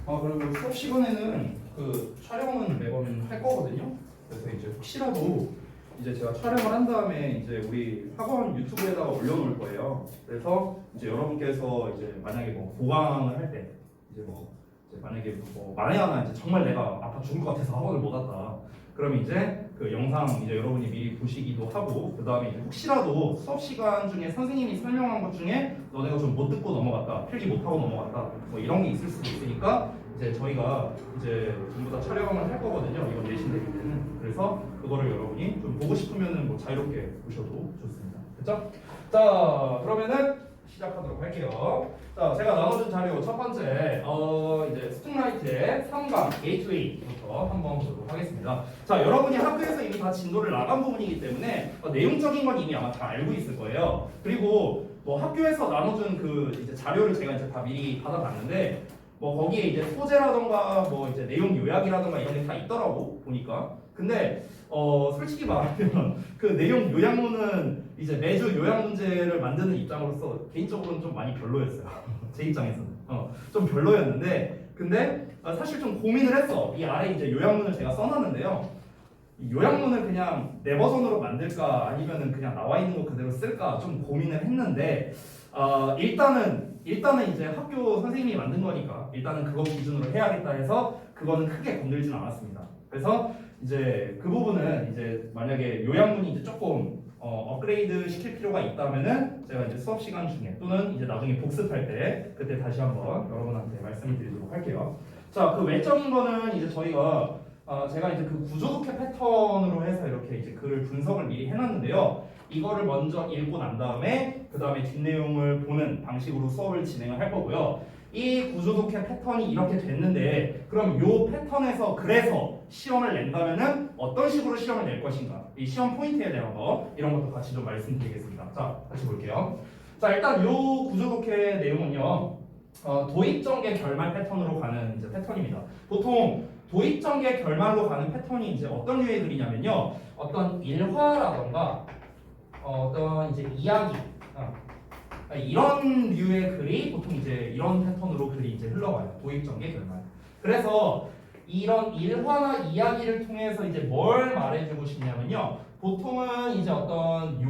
그리고 수업 시간에는 그 촬영은 매번 할 거거든요. 그래서 이제 혹시라도 이제 제가 촬영을 한 다음에 이제 우리 학원 유튜브에다가 올려놓을 거예요. 그래서 이제 여러분께서 이제 만약에 뭐 보강을 할 때 이제 이제 만약에 만에 하나 이제 정말 내가 아파 죽을 것 같아서 학원을 못 왔다. 그럼 이제 그 영상 이제 여러분이 미리 보시기도 하고 그 다음에 이제 혹시라도 수업 시간 중에 선생님이 설명한 것 중에 너네가 좀 못 듣고 넘어갔다, 필기 못 하고 넘어갔다, 뭐 이런 게 있을 수도 있으니까 이제 저희가 이제 전부 다 촬영을 할 거거든요. 이번 내신 대기 때는. 그래서 그거를 여러분이 좀 보고 싶으면은 뭐 자유롭게 보셔도 좋습니다. 됐죠? 자, 그러면은 시작하도록 할게요. 자, 제가 나눠준 자료 첫 번째 이제 스툭라이트의 3강 게이트웨이부터 한번 보도록 하겠습니다. 자, 여러분이 학교에서 이미 다 진도를 나간 부분이기 때문에 내용적인 건 이미 아마 다 알고 있을 거예요. 그리고 뭐 학교에서 나눠준 그 이제 자료를 제가 이제 다 미리 받아봤는데 뭐 거기에 이제 소재라던가 뭐 이제 내용 요약이라던가 이런 게 다 있더라고 보니까. 근데 솔직히 말하면 그 내용 요약문은 이제 매주 요약 문제를 만드는 입장으로서 개인적으로는 좀 많이 별로였어요. 제 입장에서는 좀 별로였는데 근데 사실 좀 고민을 했어. 이 아래 이제 요약문을 제가 써놨는데요. 이 요약문을 그냥 내 버전으로 만들까 아니면은 그냥 나와 있는 거 그대로 쓸까 좀 고민을 했는데 일단은 이제 학교 선생님이 만든 거니까 일단은 그거 기준으로 해야겠다 해서 그거는 크게 건들지는 않았습니다. 그래서 이제 그 부분은 이제 만약에 요약문이 이제 조금 업그레이드 시킬 필요가 있다면은 제가 이제 수업 시간 중에 또는 이제 나중에 복습할 때 그때 다시 한번 여러분한테 말씀을 드리도록 할게요. 자, 그 외적인 거는 이제 저희가 제가 이제 그 구조독해 패턴으로 해서 이렇게 이제 글을 분석을 미리 해놨는데요. 이거를 먼저 읽고 난 다음에 그 다음에 뒷내용을 보는 방식으로 수업을 진행을 할 거고요. 이 구조독해 패턴이 이렇게 됐는데 그럼 이 패턴에서 그래서 시험을 낸다면은 어떤 식으로 시험을 낼 것인가 이 시험 포인트에 대한 거 이런 것도 같이 좀 말씀드리겠습니다. 자, 같이 볼게요. 자, 일단 이 구조독해 내용은요 도입전개 결말 패턴으로 가는 이제 패턴입니다. 보통 도입전개 결말로 가는 패턴이 이제 어떤 류의 글이냐면요 어떤 일화라던가 어떤 이제 이야기 이런 류의 글이 보통 이제 이런 패턴으로 글이 이제 흘러와요. 도입전개 결말. 그래서 이런 일화나 이야기를 통해서 이제 뭘 말해주고 싶냐면요. 보통은 이제 어떤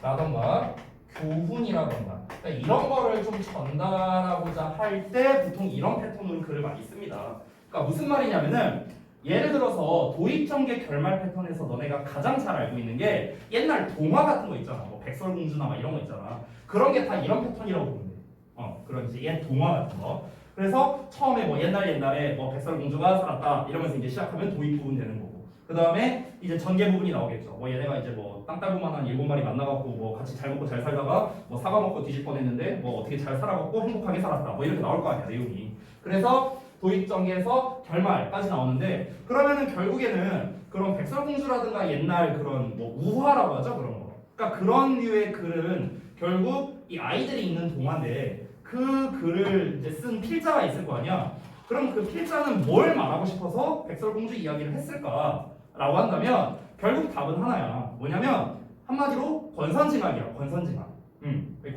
요지라던가 교훈이라던가 그러니까 이런 거를 좀 전달하고자 할 때 보통 이런 패턴으로 글을 많이 씁니다. 그러니까 무슨 말이냐면은 예를 들어서 도입전개 결말 패턴에서 너네가 가장 잘 알고 있는 게 옛날 동화 같은 거 있잖아. 뭐 백설공주나 막 이런 거 있잖아. 그런 게 다 이런 패턴이라고 보면 돼. 그런 이제 옛 동화 같은 거. 그래서 처음에 뭐 옛날에 뭐 백설공주가 살았다 이러면서 이제 시작하면 도입 부분 되는 거고. 그 다음에 이제 전개 부분이 나오겠죠. 뭐 얘네가 이제 뭐 땅딸보만한 7마리 만나갖고 뭐 같이 잘 먹고 잘 살다가 뭐 사과 먹고 뒤질 뻔했는데 뭐 어떻게 잘 살아갖고 행복하게 살았다. 뭐 이렇게 나올 거 아니야 내용이. 그래서 도입전개에서 결말까지 나오는데 그러면은 결국에는 그런 백설공주라든가 옛날 그런 뭐 우화라고 하죠 그런 거. 그러니까 그런 류의 글은 결국 이 아이들이 읽는 동화인데 그 글을 이제 쓴 필자가 있을 거 아니야. 그럼 그 필자는 뭘 말하고 싶어서 백설공주 이야기를 했을까라고 한다면 결국 답은 하나야. 뭐냐면 한마디로 권선징악이야. 권선징악.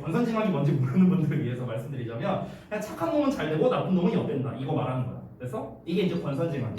권선징악이 뭔지 모르는 분들을 위해서 말씀드리자면 그냥 착한 놈은 잘 되고 나쁜 놈은 엿된다 이거 말하는 거야. 그래서 이게 이제 권선징악이야.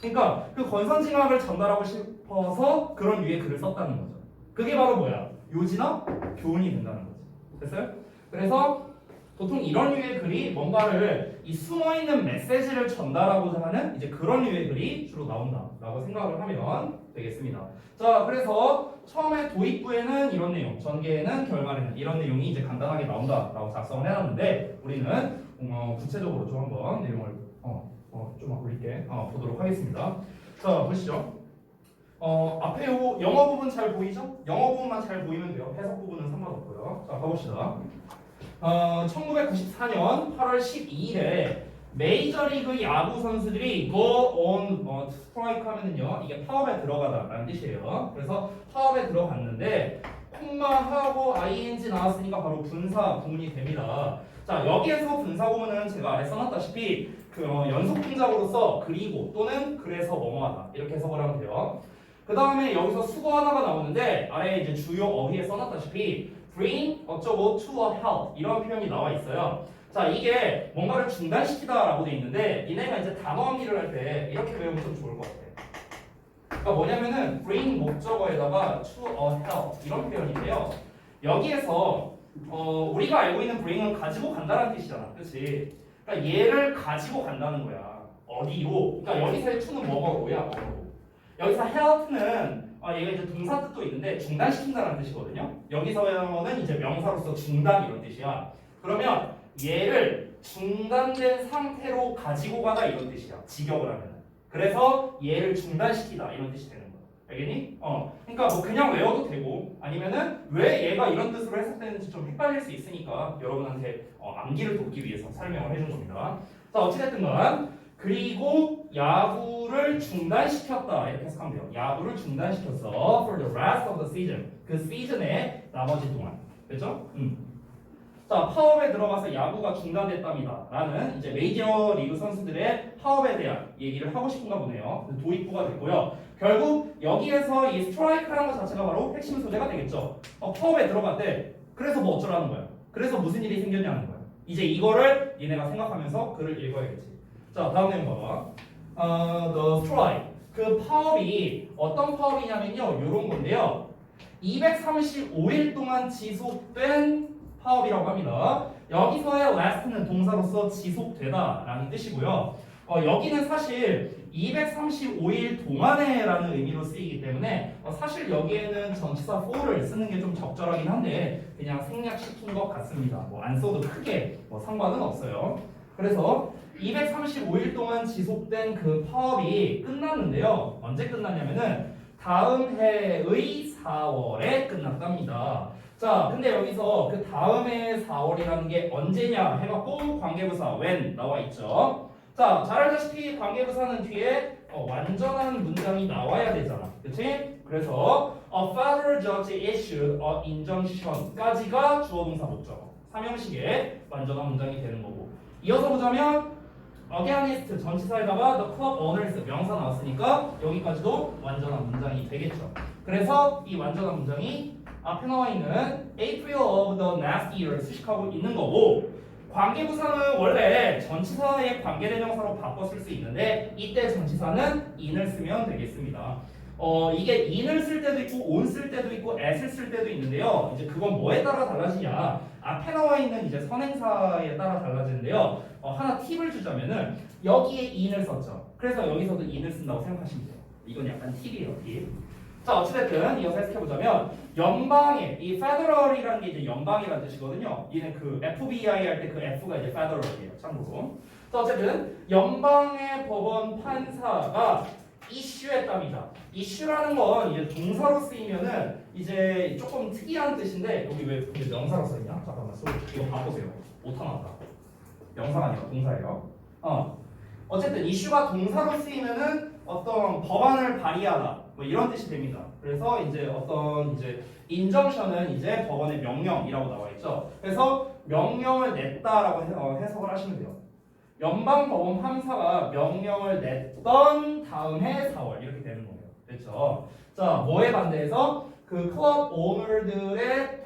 그러니까 그 권선징악을 전달하고 싶어서 그런 류의 글을 썼다는 거죠. 그게 바로 뭐야? 요지나 교훈이 된다는 거지. 됐어요? 그래서 보통 이런 류의 글이 뭔가를 이 숨어있는 메시지를 전달하고자 하는 이제 그런 류의 글이 주로 나온다라고 생각을 하면 되겠습니다. 자, 그래서 처음에 도입부에는 이런 내용, 전개에는 결말에는 이런 내용이 이제 간단하게 나온다라고 작성을 해놨는데 우리는 구체적으로 좀 한번 내용을 좀 올릴게 보도록 하겠습니다. 자, 보시죠. 앞에 영어 부분 잘 보이죠? 영어 부분만 잘 보이면 돼요. 해석 부분은 상관없고요. 자, 가봅시다. 1994년 8월 12일에 메이저리그 야구 선수들이 go on strike 하면은요 이게 파업에 들어가다라는 뜻이에요. 그래서 파업에 들어갔는데 콤마하고 ing 나왔으니까 바로 분사 구문이 됩니다. 자, 여기에서 분사 구문은 제가 아래 써놨다시피 그 연속 동작으로서 그리고 또는 그래서 뭐뭐하다 이렇게 해석을 하면 돼요. 그 다음에 여기서 수거 하나가 나오는데 아래 이제 주요 어휘에 써놨다시피 bring 어쩌고 to a halt 이런 표현이 나와 있어요. 자, 이게 뭔가를 중단시키다라고 돼 있는데 니네가 이제 단어 암기를 할 때 이렇게 외우면 좀 좋을 것 같아. 그러니까 뭐냐면은 bring 목적어에다가 to a halt 이런 표현인데요. 여기에서 우리가 알고 있는 bring은 가지고 간다는 뜻이잖아, 그렇지? 그러니까 얘를 가지고 간다는 거야. 어디로? 그러니까 여기서의 to는 뭐뭐로야, 뭐로. 여기서 help는 얘가 이제 동사 뜻도 있는데 중단시킨다는 뜻이거든요. 여기서는 이제 명사로서 중단 이런 뜻이야. 그러면 얘를 중단된 상태로 가지고 가다 이런 뜻이야. 직역을 하면은. 그래서 얘를 중단시키다 이런 뜻이 되는 거야. 알겠니? 그러니까 뭐 그냥 외워도 되고 아니면은 왜 얘가 이런 뜻으로 해석되는지 좀 헷갈릴 수 있으니까 여러분한테 암기를 돕기 위해서 설명을 해준 겁니다. 자, 어찌됐든 간 그리고 야구를 중단시켰다 이렇게 해석하면 돼요. 야구를 중단시켰어 for the rest of the season. 그 시즌의 나머지 동안. 그렇죠? 자, 파업에 들어가서 야구가 중단됐답니다. 라는 이제 메이저 리그 선수들의 파업에 대한 얘기를 하고 싶은가 보네요. 도입부가 됐고요. 결국 여기에서 이 스트라이크라는 것 자체가 바로 핵심 소재가 되겠죠. 파업에 들어갔대. 그래서 뭐 어쩌라는 거야. 그래서 무슨 일이 생겼냐는 거야. 이제 이거를 얘네가 생각하면서 글을 읽어야겠지. 자, 다음 내용 봐봐. The strike. 그 파업이 어떤 파업이냐면요. 요런 건데요. 235일 동안 지속된 파업이라고 합니다. 여기서의 last는 동사로서 지속되다라는 뜻이고요. 여기는 사실 235일 동안에라는 의미로 쓰이기 때문에 사실 여기에는 전치사 for를 쓰는 게 좀 적절하긴 한데 그냥 생략시킨 것 같습니다. 뭐 안 써도 크게 상관은 없어요. 그래서 235일 동안 지속된 그 파업이 끝났는데요. 언제 끝났냐면은 다음 해의 4월에 끝났답니다. 자, 근데 여기서 그 다음에 4월이라는 게 언제냐 해갖고 관계부사 when 나와 있죠. 자, 잘 알다시피 관계부사는 뒤에 완전한 문장이 나와야 되잖아. 그치? 그래서 a federal judge issued an injunction까지가 주어 동사 목적. 삼형식의 완전한 문장이 되는 거고. 이어서 보자면 against 전치사에다가 the club owners 명사 나왔으니까 여기까지도 완전한 문장이 되겠죠. 그래서 이 완전한 문장이 앞에 나와 있는 April of the next year를 수식하고 있는 거고 관계부사는 원래 전치사의 관계대명사로 바꿔 쓸 수 있는데 이때 전치사는 in을 쓰면 되겠습니다. 이게 in을 쓸 때도 있고 on 쓸 때도 있고 at을 쓸 때도 있는데요. 이제 그건 뭐에 따라 달라지냐? 앞에 나와 있는 이제 선행사에 따라 달라지는데요. 하나 팁을 주자면은 여기에 in을 썼죠. 그래서 여기서도 in을 쓴다고 생각하시면 돼요. 이건 약간 팁이에요, 팁. 자, 어찌됐든 이어서 해석해보자면 연방의 이 federal이라는 게 이제 연방이라는 뜻이거든요. 얘는 그 FBI 할 때 그 F가 이제 federal이에요. 참고로. 자, 어쨌든 연방의 법원 판사가 이슈했답니다. 이슈라는 건 이제 동사로 쓰이면은 이제 조금 특이한 뜻인데 여기 왜 근데 명사로 써있냐? 잠깐만, 이거 바꾸세요. 오타 나왔다. 명사가 아니라 동사예요. 어쨌든 이슈가 동사로 쓰이면은 어떤 법안을 발의하다 뭐 이런 뜻이 됩니다. 그래서 이제 어떤 이제 인정션은 이제 법원의 명령이라고 나와 있죠. 그래서 명령을 냈다라고 해석을 하시면 돼요. 연방법원 판사가 명령을 냈던 다음 해 4월 이렇게 되는 거예요. 그렇죠? 자, 뭐에 반대해서 그 클럽 오너들의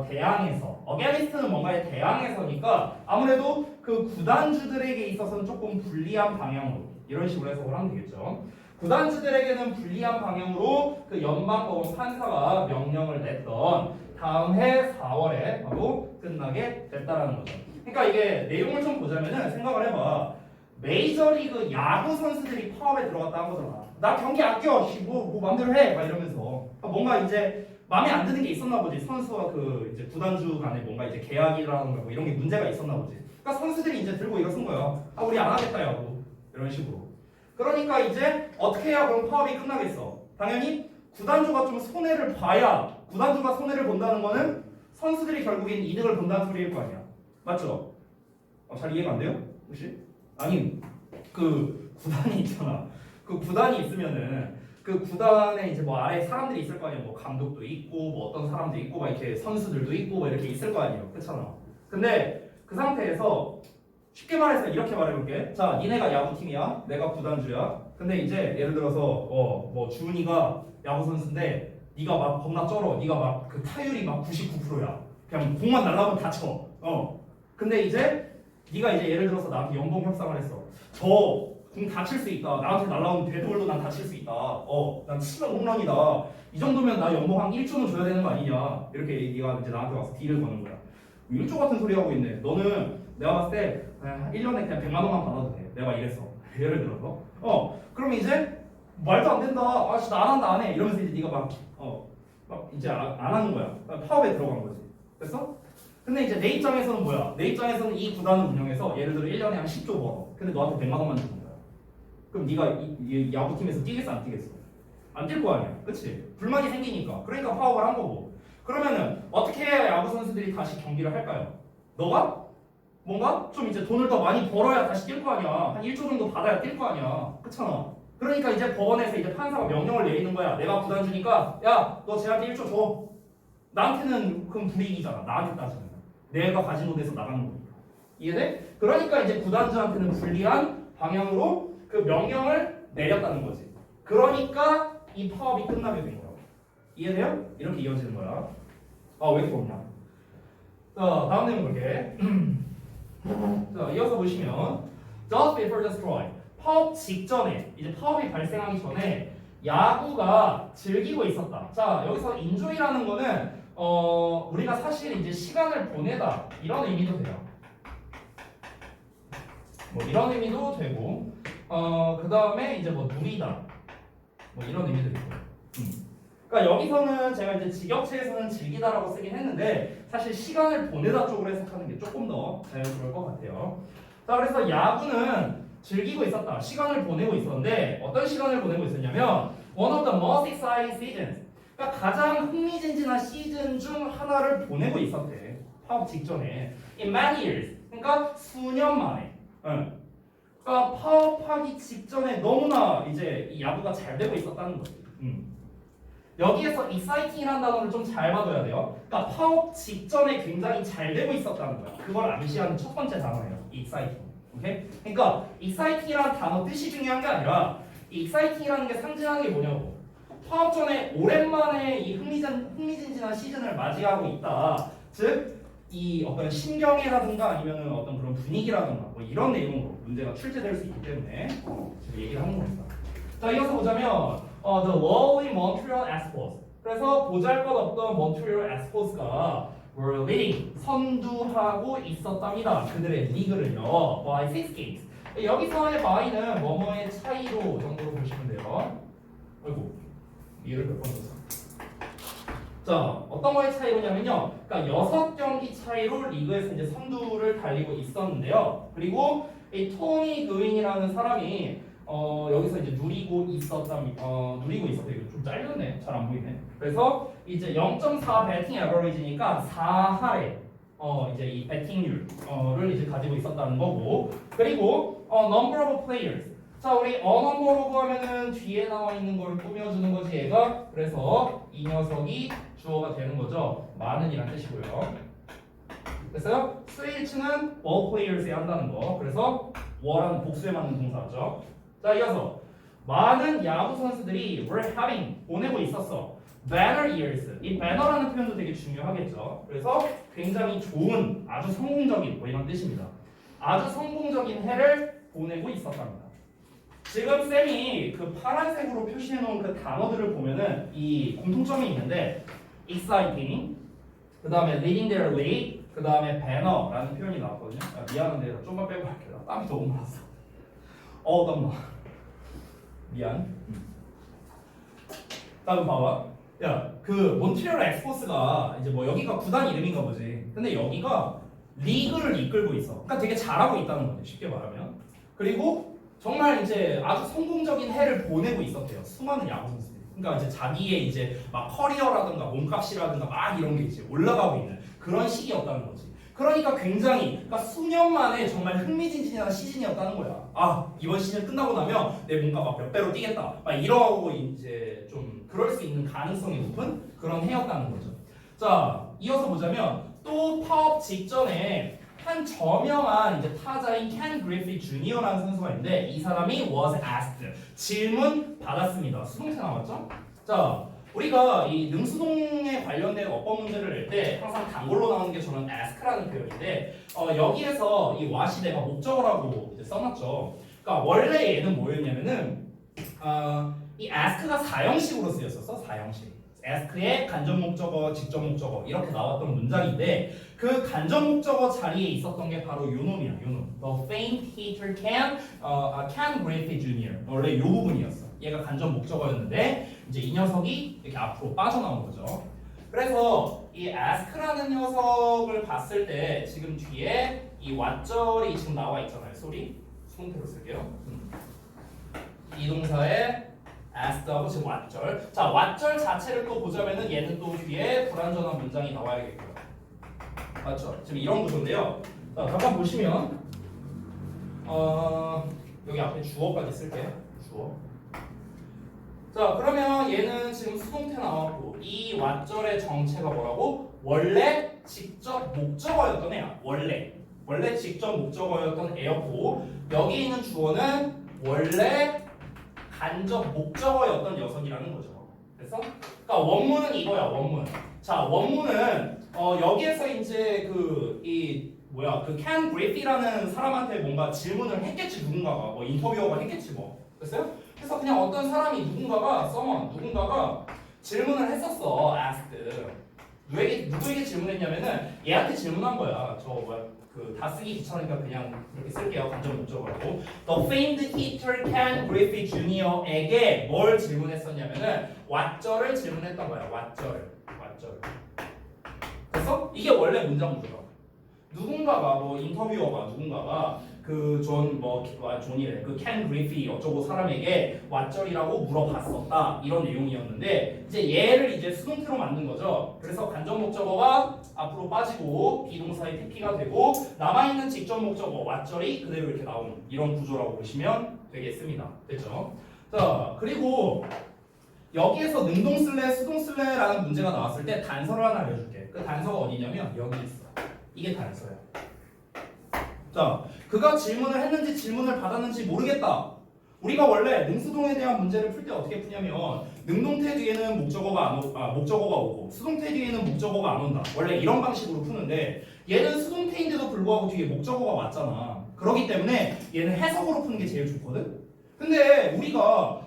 대항에서 against는 뭔가에 대항해서니까 아무래도 그 구단주들에게 있어서는 조금 불리한 방향으로 이런 식으로 해석을 하면 되겠죠. 구단주들에게는 불리한 방향으로 그 연방법원 판사가 명령을 냈던 다음 해 4월에 바로 끝나게 됐다라는 거죠. 그러니까 이게 내용을 좀 보자면은 생각을 해봐. 메이저리그 야구 선수들이 파업에 들어갔다 한 거잖아. 나 경기 아껴, 뭐 맘대로 해, 막 이러면서 뭔가 이제 마음에 안 드는 게 있었나 보지. 선수와 그 이제 구단주 간에 뭔가 이제 계약이라든가 뭐 이런 게 문제가 있었나 보지. 그러니까 선수들이 이제 들고 이거 쓴 거야. 우리 안 하겠다 야구 이런 식으로. 그러니까 이제 어떻게 해야 그럼 파업이 끝나겠어? 당연히 구단주가 좀 손해를 봐야 구단주가 손해를 본다는 거는 선수들이 결국엔 이득을 본다는 소리일 거 아니야. 맞죠? 잘 이해가 안 돼요? 혹시? 아니 그 구단이 있잖아. 그 구단이 있으면은 그 구단에 이제 뭐 아래 사람들이 있을 거 아니야. 뭐 감독도 있고 뭐 어떤 사람도 있고 막 이렇게 선수들도 있고 뭐 이렇게 있을 거 아니에요. 그렇잖아. 근데 그 상태에서 쉽게 말해서 이렇게 말해볼게. 자, 니네가 야구팀이야. 내가 구단주야. 근데 이제 예를 들어서 뭐 주은이가 야구 선수인데 네가 막 겁나 쩔어. 네가 막 그 타율이 막 99%야. 그냥 공만 날라오면 다쳐. 근데 이제 네가 이제 예를 들어서 나한테 연봉 협상을 했어. 저 공 다칠 수 있다. 나한테 날라오는 데드볼도 난 다칠 수 있다. 난 치면 홈런이다. 이 정도면 나 연봉 한 1조는 줘야 되는 거 아니냐. 이렇게 네가 이제 나한테 와서 딜을 거는 거야. 1조 같은 소리 하고 있네. 너는 내가 봤을 때 그냥 1년에 그냥 100만 원만 받아도 돼. 내가 이랬어. 예를 들어서. 그러면 이제 말도 안 된다. 아, 진짜 안 한다 안 해. 이러면서 이제 네가 막 이제 안 하는 거야. 파업에 들어간 거지. 됐어? 근데 이제 내 입장에서는 뭐야? 내 입장에서는 이 구단을 운영해서 예를 들어 1년에 한 10조 벌어. 근데 너한테 100만 원만 주는 거야. 그럼 네가 이 야구팀에서 뛰겠어 안 뛰겠어? 안 뛸 거 아니야. 그치? 불만이 생기니까. 그러니까 파업을 한 거고. 그러면은 어떻게 해야 야구 선수들이 다시 경기를 할까요? 너가 뭔가 좀 이제 돈을 더 많이 벌어야 다시 뛸 거 아니야. 한 1조 정도 받아야 뛸 거 아니야. 그렇잖아. 그러니까 이제 법원에서 이제 판사가 명령을 내리는 거야. 내가 구단 주니까 야, 너 쟤한테 1조 줘. 나한테는 그럼 불이익이잖아. 나한테 따지면 내가 가진 돈에서 나가는 거니까. 이해돼? 그러니까 이제 구단주한테는 불리한 방향으로 그 명령을 내렸다는 거지. 그러니까 이 파업이 끝나게 된 거야. 이해돼요? 이렇게 이어지는 거야. 왜 이렇게 없냐? 자, 다음 내용 볼게. 자, 이어서 보시면 just before the strike. 파업 직전에, 이제 파업이 발생하기 전에 야구가 즐기고 있었다. 자, 여기서 enjoy라는 거는 우리가 사실 이제 시간을 보내다 이런 의미도 돼요. 뭐 이런 의미도 되고, 그 다음에 이제 뭐 누리다, 뭐 이런 의미도 있고. 그러니까 여기서는 제가 이제 직역체에서는 즐기다라고 쓰긴 했는데 사실 시간을 보내다 쪽으로 해석하는 게 조금 더 자연스러울 것 같아요. 자, 그래서 야구는 즐기고 있었다. 시간을 보내고 있었는데 어떤 시간을 보내고 있었냐면 one of the most exciting seasons. 그러니까 가장 흥미진진한 시즌 중 하나를 보내고 있었대. 파업 직전에. In many years. 그러니까 수년 만에. 그러니까 파업하기 직전에 너무나 이제 이 야구가 잘 되고 있었다는 거지. 여기에서 exciting이라는 단어를 좀 잘 봐둬야 돼요. 그러니까 파업 직전에 굉장히 잘 되고 있었다는 거야. 그걸 암시하는 첫 번째 단어예요. exciting. 오케이? 그러니까 exciting이라는 단어 뜻이 중요한 게 아니라 이 exciting이라는 게 상징하는 게 뭐냐고. 파업 전에 오랜만에 이 흥미진진한 시즌을 맞이하고 있다. 즉, 이 어떤 심경이라든가 아니면 어떤 그런 분위기라든가 뭐 이런 내용으로 문제가 출제될 수 있기 때문에 지금 얘기를 하는 겁니다. 자, 이어서 보자면 the lovely Montreal Expos. 그래서 보잘것없던 몬트리올 에스포스가 were leading 선두하고 있었답니다. 그들의 리그를요. by 6 games. 여기서의 by는 뭐뭐의 차이로 정도로 보시면 돼요. 아이고, 이를 몇 번 줬어. 자, 어떤 거의 차이로냐면요. 그러니까 6경기 차이로 리그에서 이제 선두를 달리고 있었는데요. 그리고 이 토니 그윈이라는 사람이 여기서 이제 누리고 있었답니다. 누리고 있었대요. 이거 좀 잘렸네. 잘 안 보이네. 그래서 이제 0.4 배팅 에버리지니까 4할에 이제 이 배팅률을 이제 가지고 있었다는 거고. 그리고 number of players. 자, 우리 number of 하면은 뒤에 나와 있는 걸 꾸며주는 거지 얘가. 그래서 이 녀석이 주어가 되는 거죠. 많은이란 뜻이고요. 됐어요? 스위치는 all players에 한다는 거. 그래서 w어라는 복수에 맞는 동사죠. 자, 이어서 많은 야구 선수들이 were having 보내고 있었어. banner years. 이 banner라는 표현도 되게 중요하겠죠. 그래서 굉장히 좋은, 아주 성공적인 뭐 이런 뜻입니다. 아주 성공적인 해를 보내고 있었답니다. 지금 쌤이 그 파란색으로 표시해 놓은 그 단어들을 보면은 이 공통점이 있는데 exciting, 그 다음에 leading their league, 그 다음에 banner라는 표현이 나왔거든요. 미안한데 나 좀만 빼고 할게요. 땀이 너무 많았어. 땀나. 미안. 다음 봐봐. 야, 그 몬트리올 엑스포스가 이제 뭐 여기가 구단 이름인가 보지. 근데 여기가 리그를 이끌고 있어. 그러니까 되게 잘하고 있다는 거지. 쉽게 말하면. 그리고 정말 이제 아주 성공적인 해를 보내고 있었대요. 수많은 야구 선수들이. 그러니까 이제 자기의 이제 막 커리어라든가 몸값이라든가 막 이런 게 이제 올라가고 있는 그런 시기였다는 거지. 그러니까 굉장히 그러니까 수년 만에 정말 흥미진진한 시즌이었다는 거야. 아, 이번 시즌 끝나고 나면 내 몸값 막 몇 배로 뛰겠다. 막 이러고 이제 좀 그럴 수 있는 가능성이 높은 그런 해였다는 거죠. 자, 이어서 보자면 또 파업 직전에 한 저명한 이제 타자인 켄 그리피 주니어라는 선수가 있는데 이 사람이 was asked 질문 받았습니다. 수동태 나왔죠? 자, 우리가 이 능수동에 관련된 어법 문제를 낼 때 항상 단골로 나오는 게 저는 ask라는 표현인데 여기에서 이 what이 내가 목적어라고 이제 써놨죠. 그러니까 원래 얘는 뭐였냐면은 이 ask가 사형식으로 쓰였었어. 사형식. ask의 간접 목적어, 직접 목적어 이렇게 나왔던 문장인데 그 간접 목적어 자리에 있었던 게 바로 요 놈이야. 요 놈. The faint heater can Griffey Jr. 원래 요 부분이었어. 얘가 간접 목적어였는데 이제 이 녀석이 이렇게 앞으로 빠져나온 거죠. 그래서 이 ask라는 녀석을 봤을 때 지금 뒤에 이 왓절이 지금 나와 있잖아요. 소리 수동태로 쓸게요. 이 동사에 ask하고 지금 왓절. 자, 왓절 자체를 또 보자면은 얘는 또 뒤에 불완전한 문장이 나와야겠고요. 맞죠? 지금 이런 구조인데요. 자, 잠깐 보시면 여기 앞에 주어까지 쓸게요. 주어. 자, 그러면 얘는 지금 수동태 나왔고 이 왓절의 정체가 뭐라고? 원래 직접 목적어였던 애야. 원래 직접 목적어였던 애였고 여기 있는 주어는 원래 간접 목적어였던 녀석이라는 거죠. 그래서 그러니까 원문은 이거야. 원문. 자, 원문은 여기에서 이제 그 Ken Griffey라는 사람한테 뭔가 질문을 했겠지. 누군가가 뭐 인터뷰어가 했겠지 뭐. 됐어요? 그래서 그냥 어떤 사람이 누군가가 질문을 했었어. asked. 누구에게 질문했냐면은 얘한테 질문한 거야. 그 다 쓰기 귀찮으니까 그냥 그렇게 쓸게요. 간접 목적어라고. The famed heater Ken Griffey Jr.에게 뭘 질문했었냐면은 왓절을 질문했던 거야. 왓절. 그래서 이게 원래 문장 구조다. 누군가가 뭐 인터뷰어가 존이래. 그 켄 그리피 어쩌고 사람에게 왓절이라고 물어봤었다. 이런 내용이었는데 이제 얘를 이제 수동태로 만든 거죠. 그래서 간접 목적어가 앞으로 빠지고 비동사의 TP가 되고 남아있는 직접 목적어 왓절이 그대로 이렇게 나오는 이런 구조라고 보시면 되겠습니다. 됐죠? 자, 그리고 여기에서 능동 쓸래 수동 쓸래라는 문제가 나왔을 때 단서를 하나 알려줄게. 그 단서가 어디냐면 여기 있어. 이게 단서야. 자, 그가 질문을 했는지 질문을 받았는지 모르겠다. 우리가 원래 능수동에 대한 문제를 풀 때 어떻게 푸냐면 능동태 뒤에는 목적어가 오고 수동태 뒤에는 목적어가 안 온다. 원래 이런 방식으로 푸는데 얘는 수동태인데도 불구하고 뒤에 목적어가 왔잖아. 그렇기 때문에 얘는 해석으로 푸는 게 제일 좋거든. 근데 우리가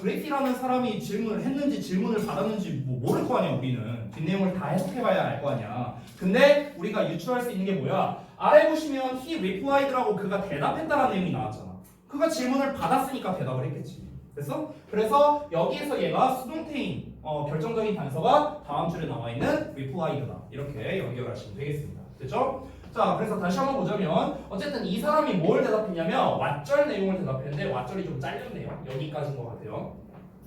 그레이피라는 사람이 질문을 했는지 질문을 받았는지 모를 거 아니야. 우리는 뒷내용을 다 해석해봐야 알 거 아니야. 근데 우리가 유추할 수 있는 게 뭐야? 아래 보시면 he replied라고 그가 대답했다라는 내용이 나왔잖아. 그가 질문을 받았으니까 대답을 했겠지. 됐어? 그래서 여기에서 얘가 수동태인 결정적인 단서가 다음 줄에 나와 있는 replied다. 이렇게 연결하시면 되겠습니다. 됐죠? 자, 그래서 다시 한번 보자면 어쨌든 이 사람이 뭘 대답했냐면 왓절 내용을 대답했는데 왓절이 좀 잘렸네요. 여기까지인 것 같아요.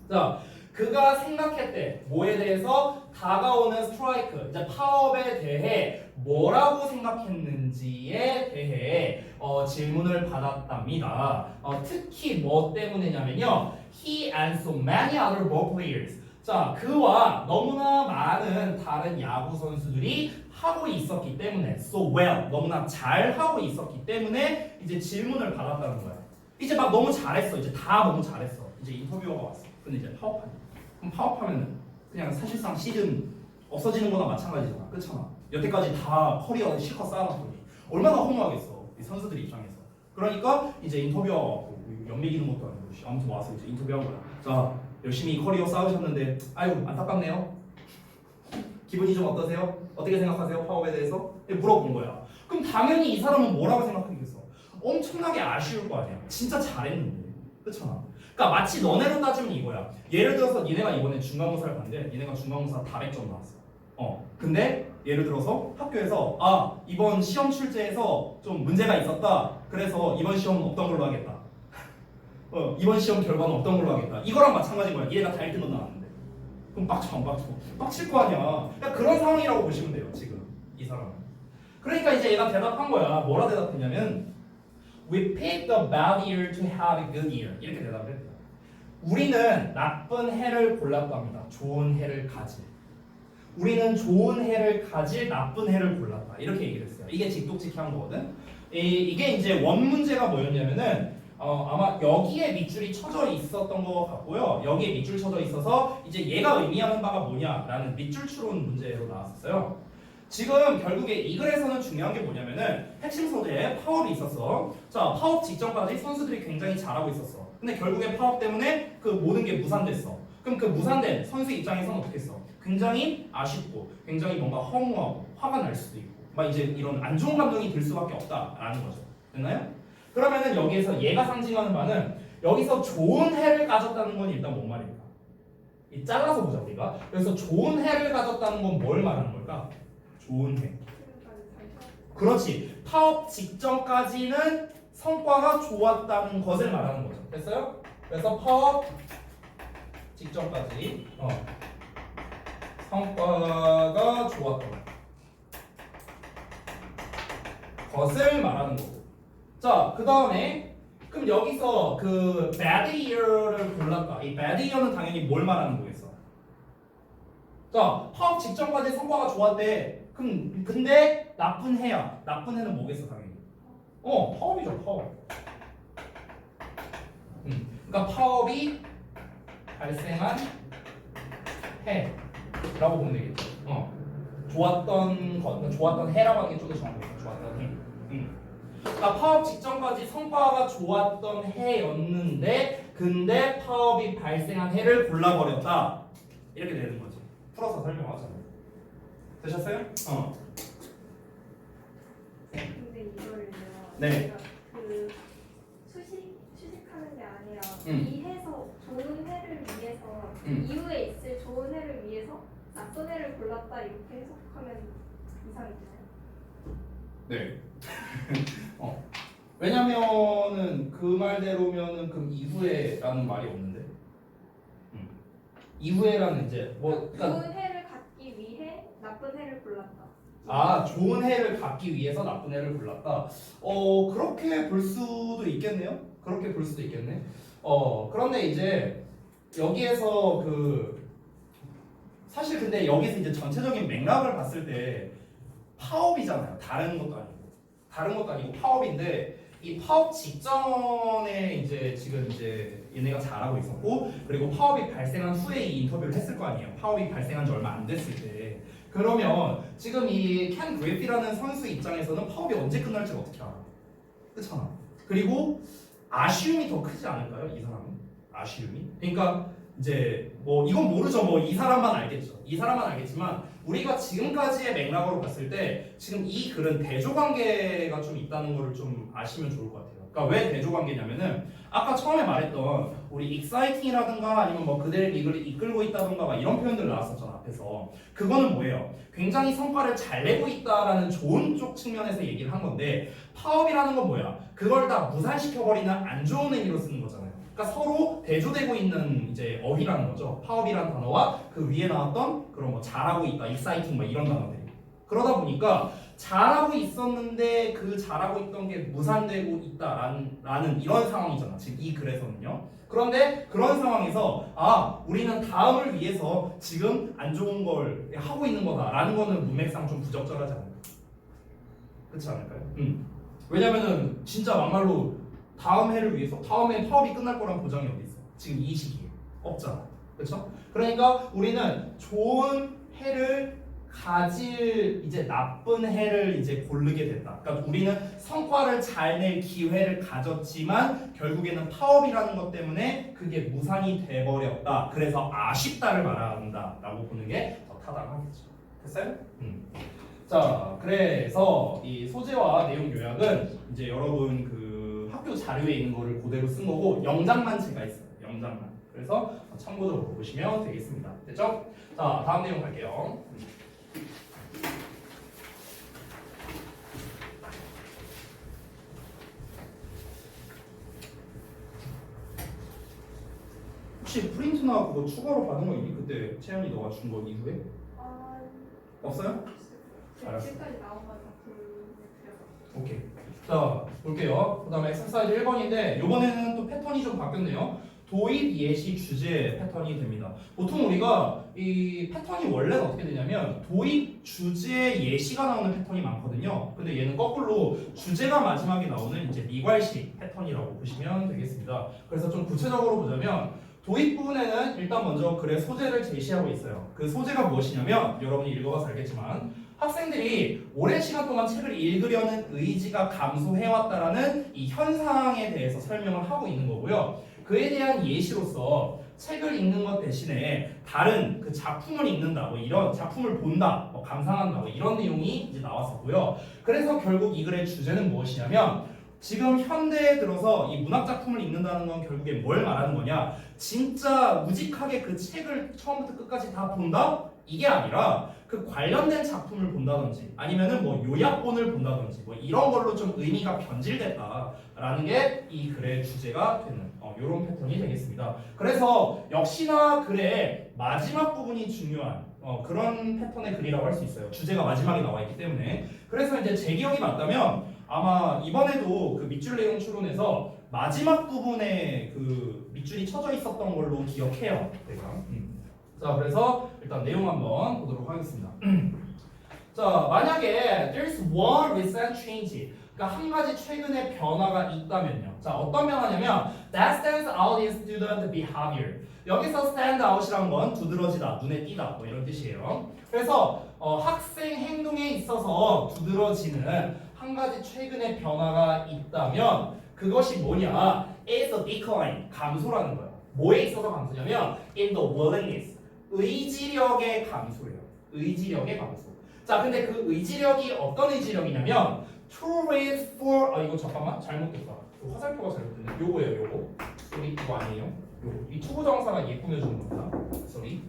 자, 그가 생각했대. 뭐에 대해서? 다가오는 스트라이크, 이제 파업에 대해 뭐라고 생각했는지에 대해 질문을 받았답니다. 특히 뭐 때문이냐면요. He and so many other ball players. 자, 그와 너무나 많은 다른 야구 선수들이 하고 있었기 때문에 so well, 너무나 잘 하고 있었기 때문에 이제 질문을 받았다는 거야. 이제 막 너무 잘했어. 이제 다 너무 잘했어. 이제 인터뷰어가 왔어. 근데 이제 파업하냐. 그럼 파업하면은 그냥 사실상 시즌 없어지는 거나 마찬가지잖아. 그렇잖아. 여태까지 다 커리어 실컷 쌓아놨더니 얼마나 허무하겠어. 이 선수들 입장에서. 그러니까 이제 인터뷰어가 왔고 연맥이는 것도 아니고 아무튼 와서 이제 인터뷰한 거야. 자, 열심히 커리어 쌓으셨는데 아유 안타깝네요. 기분이 좀 어떠세요? 어떻게 생각하세요? 파업에 대해서? 물어본 거야. 그럼 당연히 이 사람은 뭐라고 생각하겠어? 엄청나게 아쉬울 거 아니야. 진짜 잘했는데. 그렇잖아. 그러니까 마치 너네로 따지면 이거야. 예를 들어서 니네가 이번에 중간고사를 봤는데 니네가 중간고사 다 100점 나왔어. 근데 예를 들어서 학교에서 이번 시험 출제에서 좀 문제가 있었다. 그래서 이번 시험은 없던 걸로 하겠다. 이번 시험 결과는 없던 걸로 하겠다. 이거랑 마찬가지인 거야. 얘가 다 1등은 나왔는데. 그럼 빡칠 거 아니야. 그러니까 그런 상황이라고 보시면 돼요. 지금 이 사람은. 그러니까 이제 얘가 대답한 거야. 뭐라 대답했냐면 We picked a bad year to have a good year. 이렇게 대답을 했대요. 우리는 나쁜 해를 골랐답니다. 좋은 해를 가질. 우리는 좋은 해를 가질 나쁜 해를 골랐다. 이렇게 얘기를 했어요. 이게 직독직한 거거든. 이게 이제 원 문제가 뭐였냐면은 아마 여기에 밑줄이 쳐져 있었던 것 같고요. 여기에 밑줄 쳐져 있어서 이제 얘가 의미하는 바가 뭐냐라는 밑줄 추론 문제로 나왔었어요. 지금 결국에 이 글에서는 중요한 게 뭐냐면은 핵심 소재에 파업이 있었어. 자, 파업 직전까지 선수들이 굉장히 잘하고 있었어. 근데 결국에 파업 때문에 그 모든 게 무산됐어. 그럼 그 무산된 선수 입장에서는 어떻게 했어? 굉장히 아쉽고, 굉장히 뭔가 허무하고, 화가 날 수도 있고, 막 이제 이런 안 좋은 감정이 들 수밖에 없다라는 거죠. 됐나요? 그러면은 여기에서 얘가 상징하는 바는 여기서 좋은 해를 가졌다는 건 일단 뭔 말입니까? 이 잘라서 보자 우리가. 그래서 좋은 해를 가졌다는 건 뭘 말하는 걸까? 좋은 해. 그렇지. 파업 직전까지는 성과가 좋았다는 것을 말하는 거죠. 됐어요? 그래서 파업 직전까지 성과가 좋았던 것을 말하는 거고. 자, 그 다음에 그럼 여기서 그 bad year를 골랐다. 이 bad year는 당연히 뭘 말하는 거겠어? 자, 파업 직전까지 성과가 좋았대. 그럼 근데 나쁜 해야. 나쁜 해는 뭐겠어, 당연히? 파업이죠, 파업. 그러니까 파업이 발생한 해라고 보면 되겠죠. 좋았던 것, 좋았던 해라고 하는 게 좀 더 정확해요. 좋았던 해. 그러니까 파업 직전까지 성과가 좋았던 해였는데, 근데 파업이 발생한 해를 골라버렸다. 이렇게 되는 거지. 풀어서 설명하자면. 되셨어요? 근데 이거를요. 네. 그 수식하는 게 아니라 이 해서 좋은 해를 위해서 이후에 있을 좋은 해를 위해서 나쁜 해를 골랐다 이렇게 해석하면 이상이잖아요. 네. 왜냐면은 그 말대로면은 그럼 이후에라는 말이 없는데. 이후에라는 이제 뭐 그러니까 좋은 해를 갖기 위해 나쁜 해를 골랐다. 좋은 해를 갖기 위해서 나쁜 해를 골랐다. 그렇게 볼 수도 있겠네요. 그렇게 볼 수도 있겠네. 그런데 이제 여기에서 사실 근데 여기서 이제 전체적인 맥락을 봤을 때 파업이잖아요. 다른 것도 아니고 파업인데 이 파업 직전에 이제 지금 이제 얘네가 잘하고 있었고 그리고 파업이 발생한 후에 이 인터뷰를 했을 거 아니에요. 파업이 발생한 지 얼마 안 됐을 때. 그러면 지금 이 켄 그래피라는 선수 입장에서는 파업이 언제 끝날지 어떻게 알아? 그렇잖아. 그리고 아쉬움이 더 크지 않을까요? 이 사람은 아쉬움이. 그러니까 이제 뭐 이건 모르죠. 뭐 이 사람만 알겠죠. 이 사람만 알겠지만 우리가 지금까지의 맥락으로 봤을 때 지금 이 글은 대조관계가 좀 있다는 거를 좀 아시면 좋을 것 같아요. 그러니까 왜 대조관계냐면은 아까 처음에 말했던 우리 exciting이라든가 아니면 뭐 그들의 리그를 이끌고 있다든가 막 이런 표현들 나왔었잖아 앞에서. 그거는 뭐예요? 굉장히 성과를 잘 내고 있다라는 좋은 쪽 측면에서 얘기를 한 건데 파업이라는 건 뭐야? 그걸 다 무산시켜버리는 안 좋은 의미로 쓰는 거잖아요. 그러니까 서로 대조되고 있는 이제 어휘라는 거죠. 파업이라는 단어와 그 위에 나왔던 그런 뭐 잘하고 있다, exciting 뭐 이런 단어들이. 그러다 보니까 잘하고 있었는데 그 잘하고 있던 게 무산되고 있다라는 이런 상황이잖아. 지금 이 글에서는요. 그런데 그런 상황에서 우리는 다음을 위해서 지금 안 좋은 걸 하고 있는 거다라는 거는 문맥상 좀 부적절하지 않을까? 그렇지 않을까요? 왜냐면은 진짜 막말로 다음 해를 위해서 다음 해 파업이 끝날 거란 보장이 어디 있어? 지금 이 시기에 없잖아. 그렇죠? 그러니까 우리는 좋은 해를 가질 이제 나쁜 해를 이제 고르게 됐다. 그러니까 우리는 성과를 잘 낼 기회를 가졌지만 결국에는 파업이라는 것 때문에 그게 무산이 돼버렸다. 그래서 아쉽다를 말한다라고 보는 게 더 타당하겠죠. 됐어요? 자, 그래서 이 소재와 내용 요약은 이제 여러분 그 학교 자료에 있는 거를 그대로 쓴 거고 영장만 제가 있어요. 영장만. 그래서 참고적으로 보시면 되겠습니다. 됐죠? 자, 다음 내용 갈게요. 혹시 프린트나 그거 추가로 받은 거 있니? 그때 채연이 너가 준 거 이후에? 없어요? 알았어. 지금까지 나온 거다 드렸어. 오케이. 자, 볼게요. 그 다음에 엑서사이즈 1번인데 이번에는 또 패턴이 좀 바뀌었네요. 도입 예시 주제 패턴이 됩니다. 보통 우리가 이 패턴이 원래는 어떻게 되냐면 도입 주제 예시가 나오는 패턴이 많거든요. 근데 얘는 거꾸로 주제가 마지막에 나오는 이제 미괄식 패턴이라고 보시면 되겠습니다. 그래서 좀 구체적으로 보자면 도입 부분에는 일단 먼저 글의 소재를 제시하고 있어요. 그 소재가 무엇이냐면 여러분이 읽어봐서 알겠지만 학생들이 오랜 시간 동안 책을 읽으려는 의지가 감소해왔다라는 이 현상에 대해서 설명을 하고 있는 거고요. 그에 대한 예시로서 책을 읽는 것 대신에 다른 그 작품을 읽는다, 뭐 이런 작품을 본다, 뭐 감상한다, 뭐 이런 내용이 이제 나왔었고요. 그래서 결국 이 글의 주제는 무엇이냐면 지금 현대에 들어서 이 문학 작품을 읽는다는 건 결국에 뭘 말하는 거냐? 진짜 우직하게 그 책을 처음부터 끝까지 다 본다? 이게 아니라 그 관련된 작품을 본다든지 아니면은 뭐 요약본을 본다든지 뭐 이런 걸로 좀 의미가 변질됐다라는 게 이 글의 주제가 되는 이런 패턴이 되겠습니다. 그래서 역시나 글의 마지막 부분이 중요한 그런 패턴의 글이라고 할 수 있어요. 주제가 마지막에 나와 있기 때문에. 그래서 이제 제 기억이 맞다면 아마 이번에도 그 밑줄 내용 추론에서 마지막 부분에 그 밑줄이 쳐져 있었던 걸로 기억해요. 제가. 자, 그래서 일단 내용 한번 보도록 하겠습니다. 자, 만약에 there's one recent change, 그러니까 한 가지 최근의 변화가 있다면요. 자, 어떤 변화냐면 that stands out in student behavior. 여기서 stand out이란 건 두드러지다, 눈에 띄다, 뭐 이런 뜻이에요. 그래서 학생 행동에 있어서 두드러지는 한 가지 최근의 변화가 있다면 그것이 뭐냐? is a decline, 감소라는 거예요. 뭐에 있어서 감소냐면 in the willingness, 의지력의 감소예요. 의지력의 감소. 자, 근데 그 의지력이 어떤 의지력이냐면 to wait for 이거 잠깐만 잘못됐다. 화살표가 잘못됐네. 요거예요, 요거. sorry, 이거 아니에요. 요거. 이 투부정사가 얘 꾸며주는 겁니다. sorry.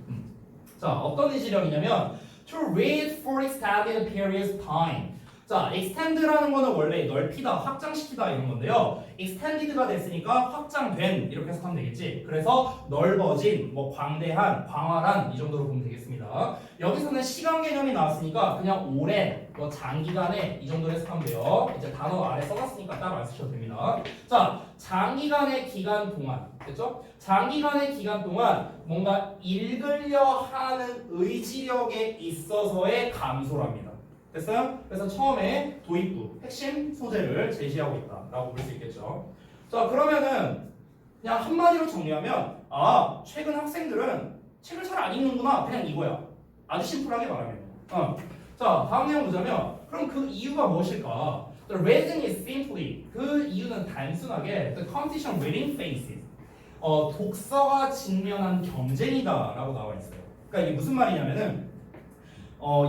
자, 어떤 의지력이냐면 to wait for extended periods of time. 자, extend라는 거는 원래 넓히다, 확장시키다 이런 건데요. extended가 됐으니까 확장된 이렇게 해석하면 되겠지. 그래서 넓어진, 뭐 광대한, 광활한 이 정도로 보면 되겠습니다. 여기서는 시간 개념이 나왔으니까 그냥 오랜, 뭐 장기간의 이 정도로 해석하면 돼요. 이제 단어 아래 써놨으니까 따로 안 쓰셔도 됩니다. 자, 장기간의 기간 동안, 됐죠? 장기간의 기간 동안 뭔가 읽으려 하는 의지력에 있어서의 감소랍니다. 됐어요? 그래서 처음에 도입부, 핵심 소재를 제시하고 있다라고 볼 수 있겠죠. 자, 그러면은 그냥 한마디로 정리하면 최근 학생들은 책을 잘 안 읽는구나. 그냥 이거야. 아주 심플하게 말하면. 자, 다음 내용 보자면 그럼 그 이유가 무엇일까? The reason is simply, 그 이유는 단순하게 the competition within faces, 독서가 직면한 경쟁이다라고 나와 있어요. 그러니까 이게 무슨 말이냐면은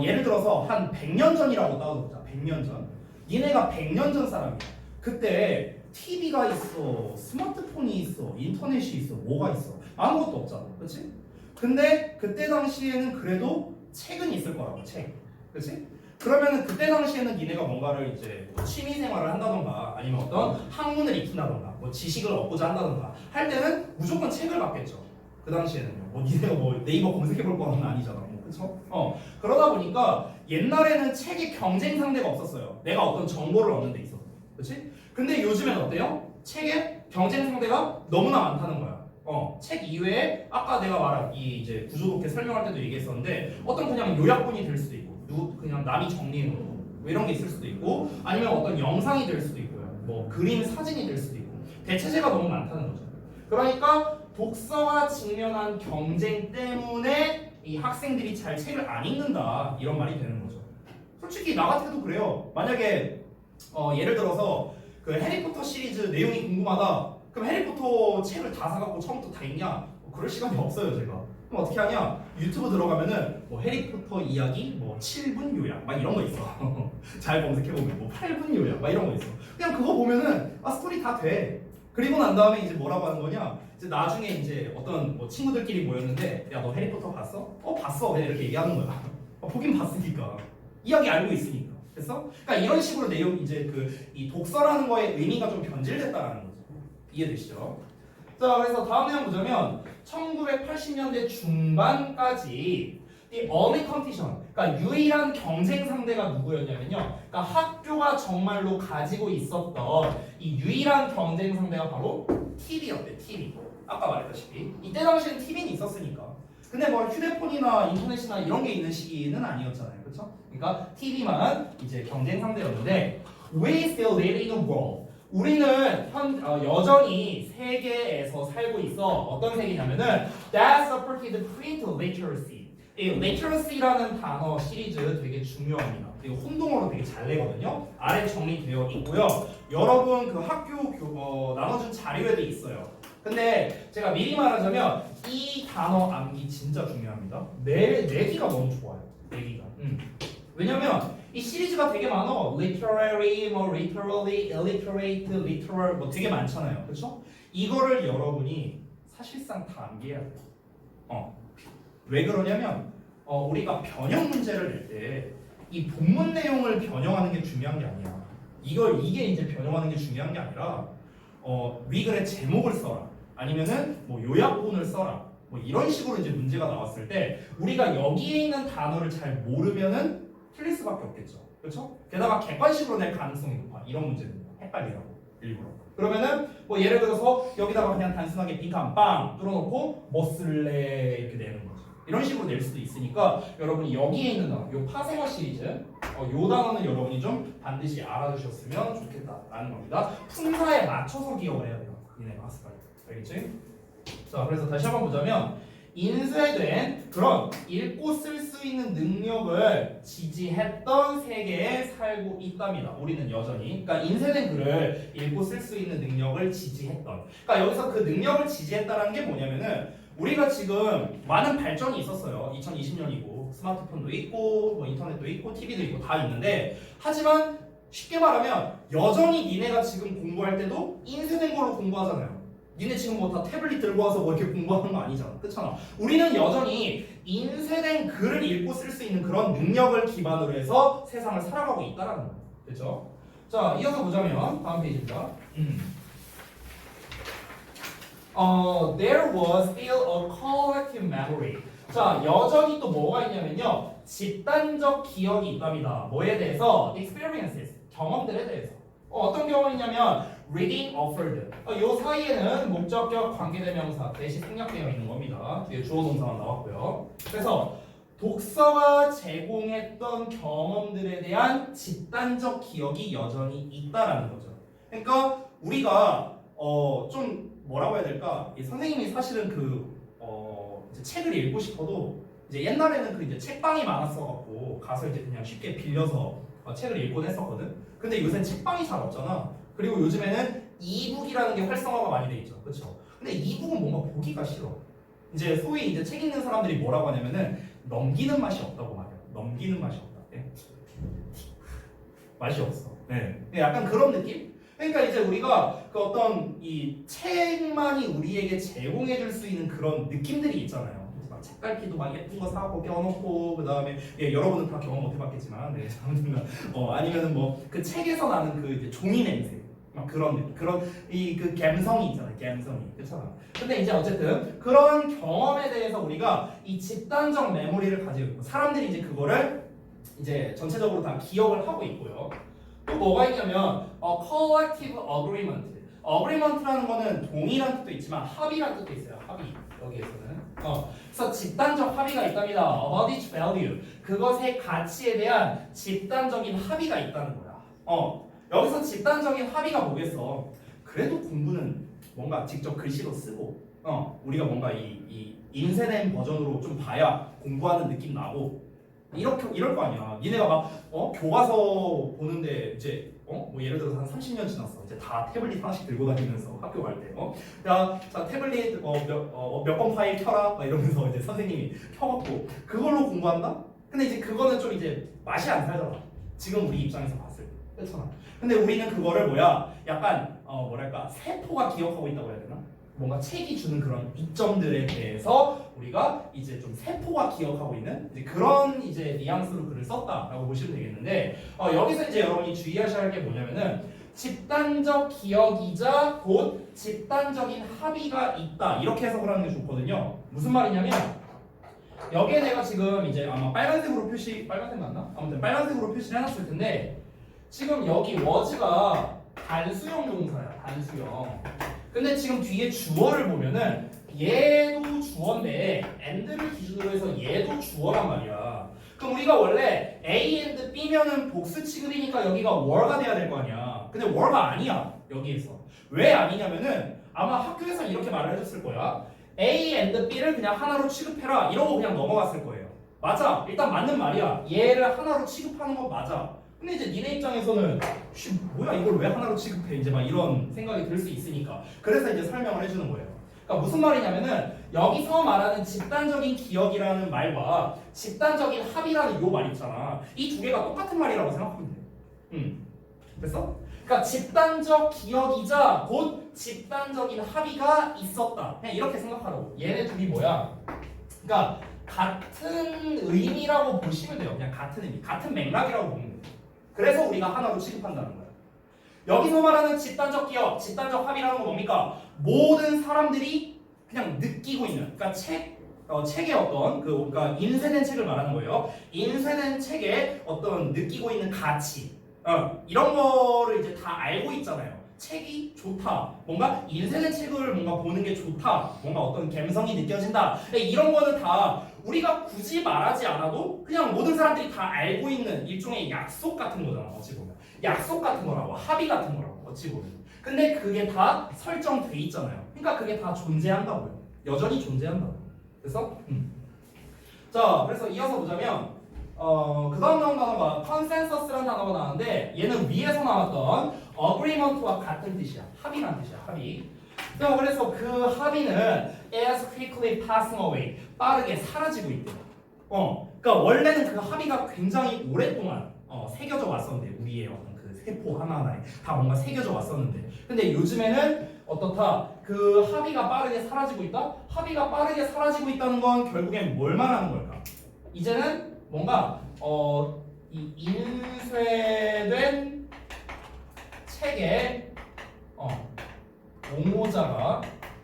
예를 들어서 한 100년 전이라고 따져보자. 100년 전. 니네가 100년 전 사람이야. 그때 TV가 있어, 스마트폰이 있어, 인터넷이 있어, 뭐가 있어? 아무것도 없잖아. 그렇지? 근데 그때 당시에는 그래도 책은 있을 거라고. 책. 그렇지? 그러면은 그때 당시에는 니네가 뭔가를 이제 뭐 취미 생활을 한다던가 아니면 어떤 학문을 익힌다던가 뭐 지식을 얻고자 한다던가 할 때는 무조건 책을 받겠죠. 그 당시에는요. 뭐 니네가 뭐 네이버 검색해 볼 거는 아니잖아. 그렇죠? 그러다 보니까 옛날에는 책의 경쟁 상대가 없었어요. 내가 어떤 정보를 얻는 데 있어서. 그렇지? 근데 요즘에는 어때요? 책의 경쟁 상대가 너무나 많다는 거야. 책 이외에 아까 내가 말한 이 이제 구조독해 설명할 때도 얘기했었는데 어떤 그냥 요약본이 될 수도 있고 그냥 남이 정리해 놓은 거 뭐 이런 게 있을 수도 있고 아니면 어떤 영상이 될 수도 있고요. 뭐 그림, 사진이 될 수도 있고 대체재가 너무 많다는 거죠. 그러니까 독서가 직면한 경쟁 때문에 이 학생들이 잘 책을 안 읽는다 이런 말이 되는 거죠. 솔직히 나 같아도 그래요. 만약에 예를 들어서 그 해리포터 시리즈 내용이 궁금하다. 그럼 해리포터 책을 다 사갖고 처음부터 다 읽냐? 그럴 시간이 없어요 제가. 그럼 어떻게 하냐? 유튜브 들어가면은 뭐 해리포터 이야기 뭐 7분 요약 막 이런 거 있어. 잘 검색해보면 뭐 8분 요약 막 이런 거 있어. 그냥 그거 보면은 스토리 다 돼. 그리고 난 다음에 이제 뭐라고 하는 거냐? 이제 나중에 이제 어떤 뭐 친구들끼리 모였는데 야 너 해리포터 봤어? 봤어. 그냥 이렇게 얘기하는 거야. 보긴 봤으니까. 이야기 알고 있으니까. 됐어? 그러니까 이런 식으로 내용 이제 이 독서라는 거의 의미가 좀 변질됐다라는 거죠. 이해되시죠? 자, 그래서 다음 내용 보자면 1980년대 중반까지 이 only competition, 그러니까 유일한 경쟁 상대가 누구였냐면요. 그러니까 학교가 정말로 가지고 있었던 이 유일한 경쟁 상대가 바로 TV였대. TV. 아까 말했다시피 이때 당시엔 TV는 있었으니까. 근데 뭐 휴대폰이나 인터넷이나 이런 게 있는 시기는 아니었잖아요, 그렇죠? 그러니까 TV만 이제 경쟁 상대였는데, we still live in a world. 우리는 여전히 세계에서 살고 있어. 어떤 세계냐면은 that supported print literacy. 이 literacy라는 단어 시리즈 되게 중요합니다. 이거 혼동어로 되게 잘 내거든요. 아래 정리되어 있고요. 여러분 그 학교 나눠준 자료에도 있어요. 근데 제가 미리 말하자면 이 단어 암기 진짜 중요합니다. 내기가 너무 좋아요. 내기가. 왜냐면 이 시리즈가 되게 많아. literary, 뭐 literally, illiterate, literal 뭐 되게 많잖아요. 그렇죠? 이거를 여러분이 사실상 다 암기해야 돼요. 왜 그러냐면 우리가 변형 문제를 낼 때 이 본문 내용을 변형하는 게 중요한 게 아니야. 이게 이제 변형하는 게 중요한 게 아니라 위 글의 제목을 써라. 아니면은 뭐 요약본을 써라. 뭐 이런 식으로 이제 문제가 나왔을 때 우리가 여기에 있는 단어를 잘 모르면은 틀릴 수밖에 없겠죠. 그렇죠? 게다가 객관식으로 낼 가능성이 높아. 이런 문제는 헷갈리라고 일부러. 그러면은 뭐 예를 들어서 여기다가 그냥 단순하게 빈칸 빵 뚫어놓고 뭐 쓸래 이렇게 내는 거죠. 이런 식으로 낼 수도 있으니까 여러분이 여기에 있는 단어, 요 파생어 시리즈, 요 단어는 여러분이 좀 반드시 알아두셨으면 좋겠다라는 겁니다. 품사에 맞춰서 기억을 해야 돼요. 얘네 마스터. 알겠지? 자, 그래서 다시 한번 보자면 인쇄된 그런 읽고 쓸 수 있는 능력을 지지했던 세계에 살고 있답니다. 우리는 여전히. 그러니까 인쇄된 글을 읽고 쓸 수 있는 능력을 지지했던. 그러니까 여기서 그 능력을 지지했다는 게 뭐냐면은 우리가 지금 많은 발전이 있었어요. 2020년이고 스마트폰도 있고 뭐 인터넷도 있고 TV도 있고 다 있는데, 하지만 쉽게 말하면 여전히 니네가 지금 공부할 때도 인쇄된 걸로 공부하잖아요. 니네 지금 뭐 다 태블릿 들고 와서 뭐 이렇게 공부하는 거 아니잖아. 그렇잖아. 우리는 여전히 인쇄된 글을 읽고 쓸 수 있는 그런 능력을 기반으로 해서 세상을 살아가고 있다라는 거예요. 그렇죠? 자, 이어서 보자면 다음 페이지입니다. There was still a collective memory. 자, 여전히 또 뭐가 있냐면요. 집단적 기억이 있답니다. 뭐에 대해서? Experiences. 경험들에 대해서. 어떤 경험이냐면 reading offered. 요 사이에는 목적격 관계대명사 대시 생략되어 있는 겁니다. 뒤에 주어 동사만 나왔고요. 그래서 독서가 제공했던 경험들에 대한 집단적 기억이 여전히 있다라는 거죠. 그러니까 우리가 좀 뭐라고 해야 될까? 이 선생님이 사실은 이제 책을 읽고 싶어도 이제 옛날에는 그 이제 책방이 많았어갖고 가서 이제 그냥 쉽게 빌려서 책을 읽곤 했었거든. 근데 요새는 책방이 잘 없잖아. 그리고 요즘에는 이북이라는 게 활성화가 많이 돼 있죠. 그렇죠? 근데 이북은 뭔가 보기가 싫어. 이제 소위 이제 책 읽는 사람들이 뭐라고 하냐면은 넘기는 맛이 없다고 말해요. 넘기는 맛이 없다. 네. 맛이 없어. 네. 약간 그런 느낌? 그러니까 이제 우리가 그 어떤 이 책만이 우리에게 제공해줄 수 있는 그런 느낌들이 있잖아요. 막 책갈피도 막 예쁜 거 사고 껴놓고 그 다음에 여러분은 다 경험 못 해봤겠지만, 네, 아니면은 뭐 그 책에서 나는 그 이제 종이 냄새, 막 그런 이 그 감성이 있잖아요. 감성이 그렇잖아. 근데 이제 어쨌든 그런 경험에 대해서 우리가 이 집단적 메모리를 가지고 있고 사람들이 이제 그거를 이제 전체적으로 다 기억을 하고 있고요. 또 뭐가 있냐면 collective agreement. agreement라는 거는 동의란 뜻도 있지만 합의란 뜻도 있어요. 합의. 여기에서는. 그래서 집단적 합의가 있답니다. about its value. 그것의 가치에 대한 집단적인 합의가 있다는 거야. 여기서 집단적인 합의가 뭐겠어? 그래도 공부는 뭔가 직접 글씨로 쓰고 우리가 뭔가 이 인쇄된 버전으로 좀 봐야 공부하는 느낌 나고 이럴 거 아니야. 니네가 막 교과서 보는데 이제 뭐 예를 들어서 한 30년 지났어. 이제 다 태블릿 하나씩 들고 다니면서 학교 갈 때 자 태블릿 몇 번 파일 켜라 막 이러면서 이제 선생님이 켜갖고 그걸로 공부한다? 근데 이제 그거는 좀 이제 맛이 안 살잖아. 지금 우리 입장에서 봤을 때. 그렇잖아. 근데 우리는 그거를 약간 뭐랄까 세포가 기억하고 있다고 해야 되나? 뭔가 책이 주는 그런 이점들에 대해서 우리가 이제 좀 세포가 기억하고 있는 이제 그런 이제 뉘앙스로 글을 썼다라고 보시면 되겠는데, 여기서 이제 여러분이 주의하셔야 할 게 뭐냐면은 집단적 기억이자 곧 집단적인 합의가 있다 이렇게 해석을 하는 게 좋거든요. 무슨 말이냐면 여기에 내가 지금 이제 아마 빨간색으로 빨간색 맞나? 아무튼 빨간색으로 표시를 해놨을 텐데 지금 여기 was가 단수형 동사야. 단수형. 근데 지금 뒤에 주어를 보면은 얘도 주어인데 and를 기준으로 해서 얘도 주어란 말이야. 그럼 우리가 원래 A and B면은 복수 취급이니까 여기가 were가 돼야 될 거 아니야. 근데 were가 아니야. 여기에서. 왜 아니냐면은 아마 학교에서 이렇게 말을 해줬을 거야. A and B를 그냥 하나로 취급해라. 이러고 그냥 넘어갔을 거예요. 맞아. 일단 맞는 말이야. 얘를 하나로 취급하는 건 맞아. 근데 이제 니네 입장에서는 뭐야 이걸 왜 하나로 취급해? 이제 막 이런 생각이 들 수 있으니까. 그래서 이제 설명을 해주는 거예요. 그러니까 무슨 말이냐면은 여기서 말하는 집단적인 기억이라는 말과 집단적인 합이라는 요 말 있잖아. 이 두 개가 똑같은 말이라고 생각하면 돼. 됐어? 그러니까 집단적 기억이자 곧 집단적인 합의가 있었다. 그냥 이렇게 생각하라고. 얘네 둘이 뭐야? 그러니까 같은 의미라고 보시면 돼요. 그냥 같은 의미, 같은 맥락이라고 보면 돼요. 그래서 우리가 하나로 취급한다는 거야. 여기서 말하는 집단적 기억, 집단적 합의라는 건 뭡니까? 모든 사람들이 그냥 느끼고 있는, 그러니까 책의 어떤 그러니까 인쇄된 책을 말하는 거예요. 인쇄된 책에 어떤 느끼고 있는 가치, 이런 거를 이제 다 알고 있잖아요. 책이 좋다, 뭔가 인쇄된 책을 뭔가 보는 게 좋다, 뭔가 어떤 감성이 느껴진다. 이런 거는 다 우리가 굳이 말하지 않아도 그냥 모든 사람들이 다 알고 있는 일종의 약속 같은 거잖아. 어찌 보면 약속 같은 거라고, 합의 같은 거라고 어찌 보면. 근데 그게 다 설정돼 있잖아요. 그러니까 그게 다 존재한다고요. 여전히 존재한다고. 됐어? 자, 그래서 이어서 보자면 그 다음 나온 단어가 consensus라는 단어가 나왔는데 얘는 위에서 나왔던 agreement와 같은 뜻이야. 합의란 뜻이야. 합의. 자, 그래서 그 합의는 as quickly passing away, 빠르게 사라지고 있대요. 그러니까 원래는 그 합의가 굉장히 오랫동안 새겨져 왔었는데 우리의 어떤 그 세포 하나하나에 다 뭔가 새겨져 왔었는데 근데 요즘에는 어떻다? 그 합의가 빠르게 사라지고 있다? 합의가 빠르게 사라지고 있다는 건 결국엔 뭘 말하는 걸까? 이제는 뭔가 이 인쇄된 책의 옹호자가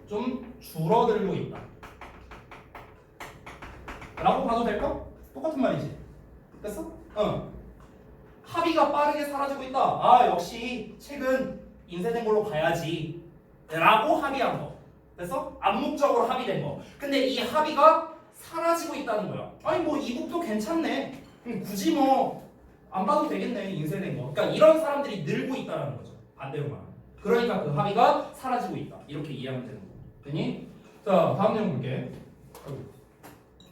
좀 줄어들고 있다 라고 봐도 될까? 똑같은 말이지. 됐어? 합의가 빠르게 사라지고 있다. 아, 역시 책은 인쇄된 걸로 가야지 라고 합의한 거. 됐어? 암묵적으로 합의된 거. 근데 이 합의가 사라지고 있다는 거야. 아니 뭐 이북도 괜찮네. 굳이 뭐 안 봐도 되겠네, 인쇄된 거. 그러니까 이런 사람들이 늘고 있다는 거죠. 반대로 말하면. 그러니까 그 합의가 사라지고 있다. 이렇게 이해하면 되는 거. 됐니? 자, 다음 내용 볼게.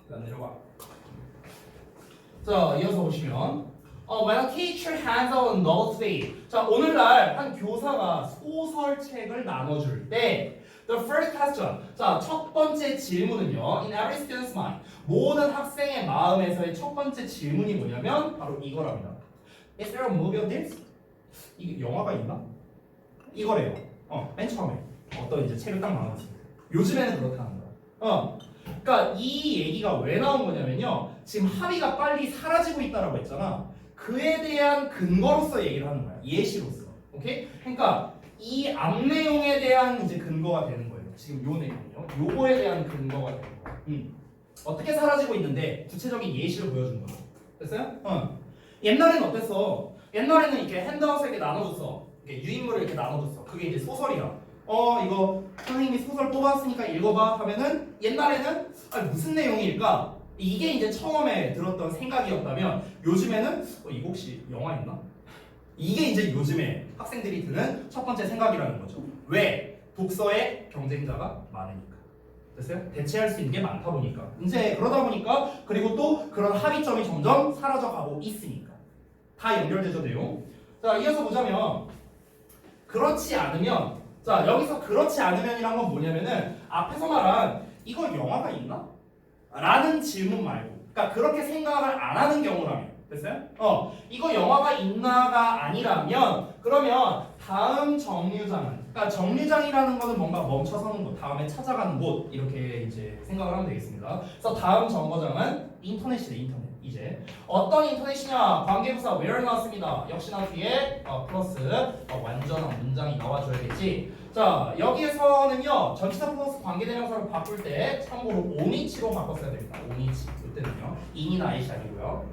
난 내려가. 자, 이어서 보시면 When a teacher hands out a note, 자, 오늘날 한 교사가 소설책을 나눠줄 때 The first question, 자, 첫 번째 질문은요 In every student's mind, 모든 학생의 마음에서의 첫 번째 질문이 뭐냐면 바로 이거랍니다. Is there a movie of this? 이게 영화가 있나? 이거래요. 맨 처음에 어떤 이제 책을 딱 나눠줬을 때 요즘에는 그렇다는 거야. 그러니까 이 얘기가 왜 나온 거냐면요 지금 합의가 빨리 사라지고 있다라고 했잖아. 그에 대한 근거로서 얘기를 하는 거야. 예시로서. 오케이? 그러니까 이 앞 내용에 대한 이제 근거가 되는 거예요. 지금 요 내용이요. 요거에 대한 근거가 되는 거야. 어떻게 사라지고 있는데 구체적인 예시를 보여준 거야. 됐어요? 옛날에는 어땠어? 옛날에는 이렇게 핸드아웃을 이렇게 나눠줬어. 이렇게 유인물을 이렇게 나눠줬어. 그게 이제 소설이야. 이거 선생님이 소설 뽑았으니까 읽어봐 하면은 옛날에는 무슨 내용일까? 이게 이제 처음에 들었던 생각이었다면 요즘에는 이거 혹시 영화 있나? 이게 이제 요즘에 학생들이 드는 첫 번째 생각이라는 거죠. 왜? 독서의 경쟁자가 많으니까. 됐어요? 대체할 수 있는 게 많다 보니까. 이제 그러다 보니까 그리고 또 그런 합의점이 점점 사라져가고 있으니까. 다 연결되죠, 내용. 자, 이어서 보자면 그렇지 않으면 자, 여기서 그렇지 않으면이란 건 뭐냐면은 앞에서 말한 이거 영화가 있나? 라는 질문 말고 그러니까 그렇게 생각을 안 하는 경우라면 됐어요? 이거 영화가 있나가 아니라면 그러면 다음 정류장은 그러니까 정류장이라는 거는 뭔가 멈춰서는 곳, 다음에 찾아가는 곳 이렇게 이제 생각을 하면 되겠습니다. 그래서 다음 정거장은 인터넷이래. 인터넷. 이제 어떤 인터넷이냐 관계부사 where 나왔습니다. 역시나 뒤에 플러스 완전한 문장이 나와줘야겠지. 자 여기에서는요 전치사 플러스 관계대명사를 바꿀 때 참고로 오니치로 바꿨어야 됩니다. 오니치 이때는요 in이나 it이 아니고요.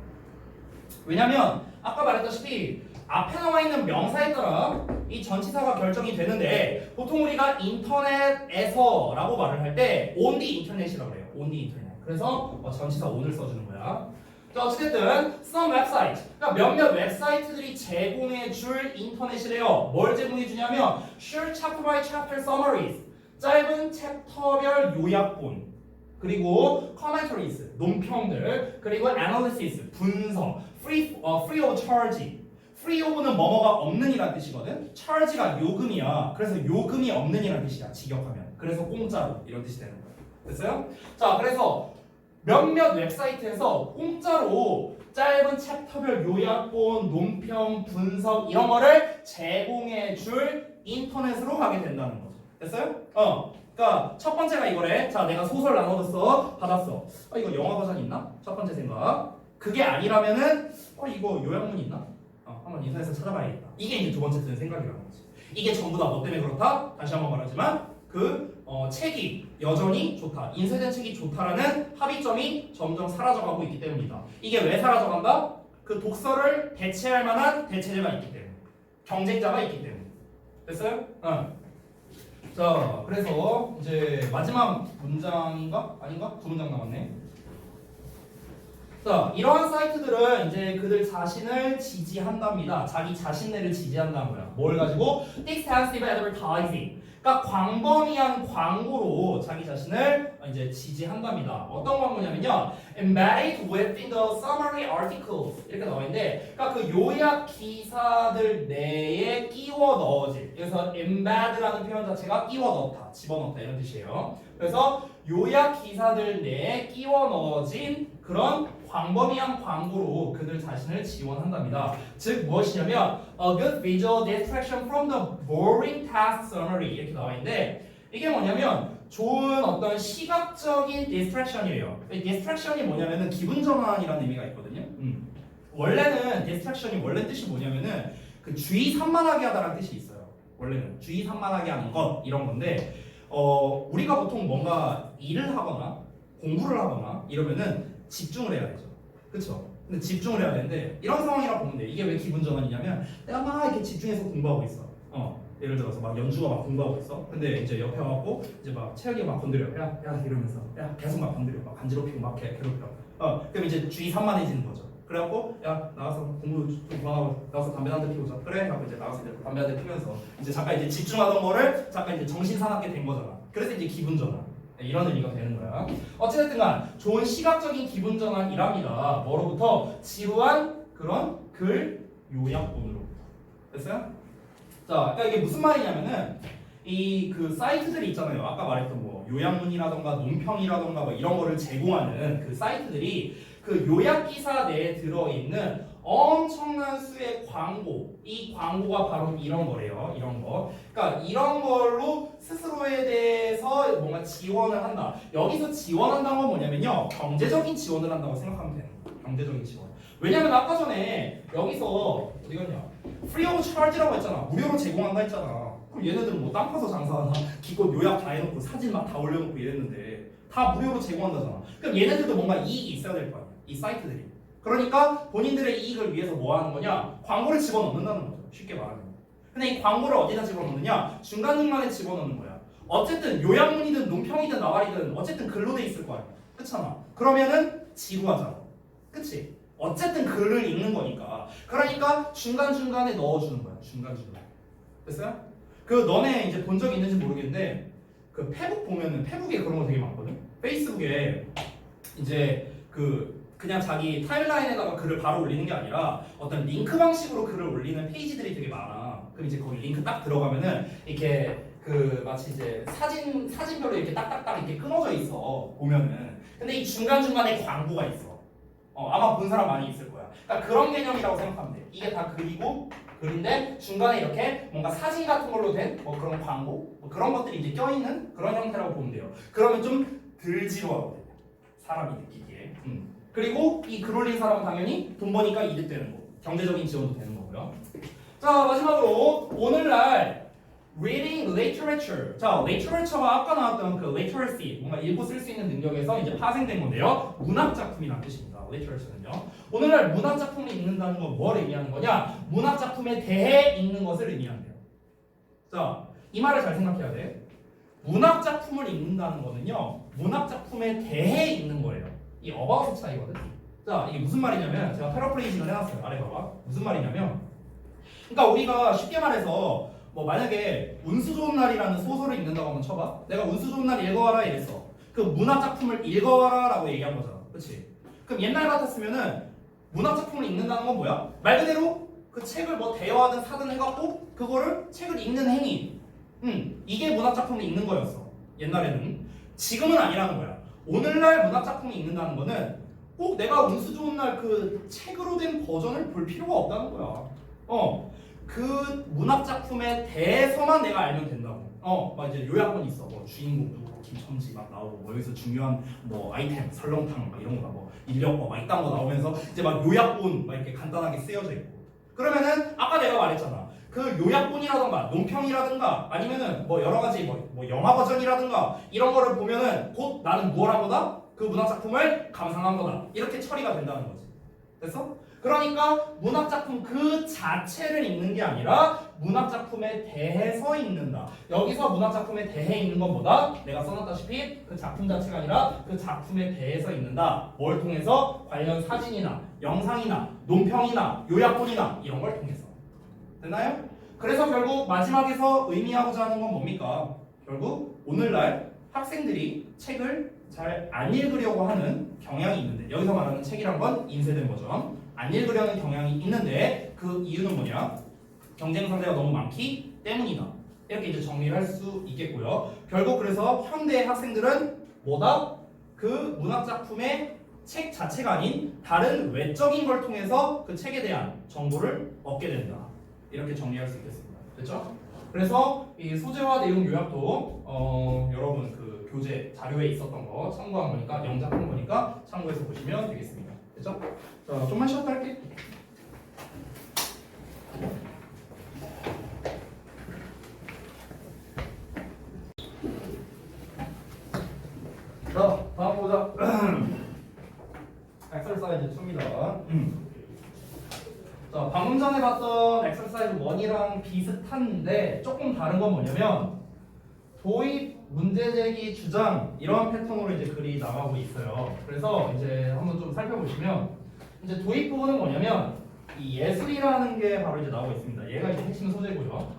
왜냐면 아까 말했다시피 앞에 나와 있는 명사에 따라 이 전치사가 결정이 되는데 보통 우리가 인터넷에서 라고 말을 할 때 on the internet이라고 해요. on the internet. 그래서 전치사 on을 써주는 거야. 자, 어쨌든 some website, 그러니까 몇몇 웹사이트들이 제공해 줄 인터넷이래요. 뭘 제공해 주냐면 short chapter by chapter summaries, 짧은 챕터별 요약본, 그리고 commentaries, 논평들, 그리고 analysis, 분석, free of charge. free of는 뭐뭐가 없는이란 뜻이거든. charge가 요금이야. 그래서 요금이 없는이란 뜻이야. 직역하면. 그래서 공짜로 이런 뜻이 되는 거야. 됐어요? 자, 그래서 몇몇 웹사이트에서 공짜로 짧은 챕터별 요약본, 논평, 분석 이런 거를 제공해 줄 인터넷으로 가게 된다는 거죠. 됐어요? 그러니까 첫 번째가 이거래. 자, 내가 소설 나눠줬어. 받았어. 이거 영어 버전 있나? 첫 번째 생각. 그게 아니라면은 이거 요약문 있나? 한번 인터넷에서 찾아봐야겠다. 이게 이제 두 번째 드는 생각이라는 거지. 이게 전부 다 뭐 때문에 그렇다? 다시 한번 말하지만 책이 여전히 좋다. 인쇄된 책이 좋다라는 합의점이 점점 사라져가고 있기 때문이다. 이게 왜 사라져간다? 그 독서를 대체할 만한 대체제가 있기 때문에. 경쟁자가 있기 때문에. 됐어요? 자, 그래서 이제 마지막 문장인가? 아닌가? 두 문장 남았네. 자, 이러한 사이트들은 이제 그들 자신을 지지한답니다. 자기 자신들을 지지한다는 거야. 뭘 가지고? Extensive advertising. 그러니까 광범위한 광고로 자기 자신을 이제 지지한답니다. 어떤 광고냐면요. Embedded within the summary articles 이렇게 나와 있는데, 그러니까 그 요약 기사들 내에 끼워 넣어질. 그래서 embed라는 표현 자체가 끼워 넣다, 집어넣다 이런 뜻이에요. 그래서 요약 기사들 내에 끼워 넣어진 그런 광범위한 광고로 그들 자신을 지원한답니다. 즉 무엇이냐면 a good visual distraction from the boring task summary 이렇게 나와 있는데, 이게 뭐냐면 좋은 어떤 시각적인 distraction이에요. distraction이 뭐냐면은 기분 전환이라는 의미가 있거든요. 원래는 distraction이 원래 뜻이 뭐냐면은 그 주의 산만하게 하다라는 뜻이 있어요. 원래는 주의 산만하게 하는 것 이런 건데, 우리가 보통 뭔가 일을 하거나 공부를 하거나 이러면은 집중을 해야 되죠. 그쵸? 근데 집중을 해야 되는데 이런 상황이라 보면 돼. 이게 왜 기분 전환이냐면 내가 막 이렇게 집중해서 공부하고 있어. 예를 들어서 막 연주가 막 공부하고 있어. 근데 이제 옆에 와갖고 이제 막 체력이 막 건드려. 야 이러면서 야 계속 막 건드려. 막 간지럽히고 막 괴롭혀. 그럼 이제 주의 산만해지는 거죠. 그래갖고 야 나가서 공부 좀 그만하고 나가서 담배 한 대 피우자. 그래? 하고 이제 나가서 이제 담배 한 대 피우면서 이제 잠깐 이제 집중하던 거를 잠깐 이제 정신 사납게 된 거잖아. 그래서 이제 기분 전환. 이런 의미가 되는 거야. 어찌됐든간 좋은 시각적인 기분 전환이랍니다. 뭐로부터? 지루한 그런 글 요약본으로부터. 됐어요? 자, 그러니까 이게 무슨 말이냐면은 이 그 사이트들이 있잖아요. 아까 말했던 뭐 요약문이라던가 논평이라던가 뭐 이런 거를 제공하는 그 사이트들이 그 요약 기사 내에 들어 있는 엄청난 수의 광고, 이 광고가 바로 이런 거래요. 이런 거. 그러니까 이런 걸로 스스로에 대해서 뭔가 지원을 한다. 여기서 지원한다는 건 뭐냐면요, 경제적인 지원을 한다고 생각하면 되는 거예요. 경제적인 지원. 왜냐면 아까 전에 여기서 어디 갔냐? free of charge라고 했잖아. 무료로 제공한다 했잖아. 그럼 얘네들은 뭐 땅 파서 장사하나? 기껏 요약 다 해놓고 사진 막 다 올려놓고 이랬는데 다 무료로 제공한다잖아. 그럼 얘네들도 뭔가 이익이 있어야 될 거 아니야. 이 사이트들이. 그러니까 본인들의 이익을 위해서 뭐 하는 거냐? 광고를 집어넣는다는 거죠. 쉽게 말하면. 근데 이 광고를 어디다 집어넣느냐? 중간중간에 집어넣는 거야. 어쨌든 요약문이든 논평이든 나발이든 어쨌든 글로 돼 있을 거 아니야. 그렇잖아. 그러면은 지루하잖아. 그치? 어쨌든 글을 읽는 거니까. 그러니까 중간중간에 넣어주는 거야. 중간중간에. 됐어요? 그 너네 이제 본 적 있는지 모르겠는데 그 페북 보면은 페북에 그런 거 되게 많거든. 페이스북에 이제 그냥 자기 타임라인에다가 글을 바로 올리는 게 아니라 어떤 링크 방식으로 글을 올리는 페이지들이 되게 많아. 그럼 이제 거기 링크 딱 들어가면은 이렇게 그 마치 이제 사진별로 이렇게 딱딱딱 이렇게 끊어져 있어 보면은. 근데 이 중간 중간에 광고가 있어. 아마 본 사람 많이 있을 거야. 그러니까 그런 개념이라고 생각하면 돼. 이게 다 글인데 중간에 이렇게 뭔가 사진 같은 걸로 된 뭐 그런 광고, 뭐 그런 것들이 이제 껴있는 그런 형태라고 보면 돼요. 그러면 좀 덜 지루하거든요. 사람이 느끼기에. 그리고 이 글 올린 사람은 당연히 돈 버니까 이득되는 거. 경제적인 지원도 되는 거고요. 자, 마지막으로 오늘날 reading literature. 자, literature가 아까 나왔던 그 literacy, 뭔가 읽고 쓸 수 있는 능력에서 이제 파생된 건데요. 문학 작품이라는 뜻입니다. literature는요. 오늘날 문학 작품을 읽는다는 건 뭘 의미하는 거냐? 문학 작품에 대해 읽는 것을 의미한대요. 자, 이 말을 잘 생각해야 돼. 문학 작품을 읽는다는 거는요. 문학 작품에 대해 읽는 거예요. 이 about 차이거든. 자, 이게 무슨 말이냐면 제가 패러프레이징을 해놨어요. 아래 봐봐. 무슨 말이냐면, 그러니까 우리가 쉽게 말해서 뭐 만약에 운수 좋은 날이라는 소설을 읽는다고 한번 쳐봐. 내가 운수 좋은 날 읽어와라 이랬어. 그 문학 작품을 읽어와라라고 얘기한 거잖아. 그렇지? 그럼 옛날 같았으면은 문학 작품을 읽는다는 건 뭐야? 말 그대로 그 책을 뭐 대여하든 사든 해갖고 그거를 책을 읽는 행위. 이게 문학 작품을 읽는 거였어. 옛날에는. 지금은 아니라는 거야. 오늘날 문학 작품을 읽는다는 거는 꼭 내가 운수 좋은 날 그 책으로 된 버전을 볼 필요가 없다는 거야. 그 문학 작품에 대해서만 내가 알면 된다고. 막 이제 요약본 있어. 뭐 주인공 누구, 김첨지 막 나오고, 뭐 여기서 중요한 뭐 아이템, 설렁탕 막 이런 거, 뭐 인력거 막 이딴 거 나오면서 이제 막 요약본 막 이렇게 간단하게 쓰여져 있고. 그러면은 아까 내가 말했잖아. 그 요약본이라든가 논평이라든가 아니면은 뭐 여러 가지 뭐 영화 버전이라든가 이런 거를 보면은 곧 나는 뭘 한 거다? 그 문학 작품을 감상한 거다. 이렇게 처리가 된다는 거지. 됐어? 그러니까 문학 작품 그 자체를 읽는 게 아니라 문학 작품에 대해서 읽는다. 여기서 문학 작품에 대해 읽는 것보다 내가 써놨다시피 그 작품 자체가 아니라 그 작품에 대해서 읽는다. 뭘 통해서? 관련 사진이나 영상이나 논평이나 요약본이나 이런 걸 통해서. 됐나요? 그래서 결국 마지막에서 의미하고자 하는 건 뭡니까? 결국 오늘날 학생들이 책을 잘 안 읽으려고 하는 경향이 있는데, 여기서 말하는 책이란 건 인쇄된 거죠. 안 읽으려는 경향이 있는데 그 이유는 뭐냐? 경쟁 상대가 너무 많기 때문이다. 이렇게 이제 정리를 할 수 있겠고요. 결국 그래서 현대 학생들은 뭐다? 그 문학 작품의 책 자체가 아닌 다른 외적인 걸 통해서 그 책에 대한 정보를 얻게 된다. 이렇게 정리할 수 있겠습니다. 됐죠? 그래서 이 소재와 내용 요약도 여러분 그 교재 자료에 있었던 거 참고한 거니까, 영작한 거니까 참고해서 보시면 되겠습니다. 됐죠? 자, 좀만 쉬었다 할게. 자, 다음 보자. 엑설사이즈 2입니다. 자, 방금 전에 봤던 엑설사이즈 1이랑 비슷한데 조금 다른 건 뭐냐면 도입, 문제제기, 주장 이런 패턴으로 이제 글이 나가고 있어요. 그래서 이제 한번 좀 살펴보시면 이제 도입 부분은 뭐냐면 이 예술이라는 게 바로 이제 나오고 있습니다. 얘가 이제 핵심 소재고요.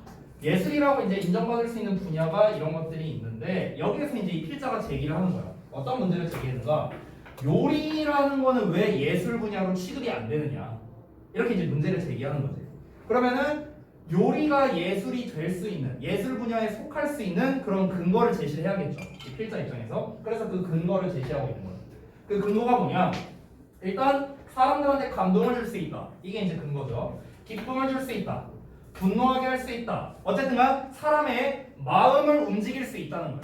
예술이라고 이제 인정받을 수 있는 분야가 이런 것들이 있는데 여기에서 이제 이 필자가 제기를 하는 거야. 어떤 문제를 제기했는가? 요리라는 거는 왜 예술 분야로 취급이 안 되느냐? 이렇게 이제 문제를 제기하는 거지. 그러면은 요리가 예술이 될 수 있는, 예술 분야에 속할 수 있는 그런 근거를 제시를 해야겠죠. 이 필자 입장에서. 그래서 그 근거를 제시하고 있는 거예요. 그 근거가 뭐냐? 일단 사람들한테 감동을 줄 수 있다. 이게 이제 근거죠. 기쁨을 줄 수 있다. 분노하게 할 수 있다. 어쨌든간 사람의 마음을 움직일 수 있다는 거예요.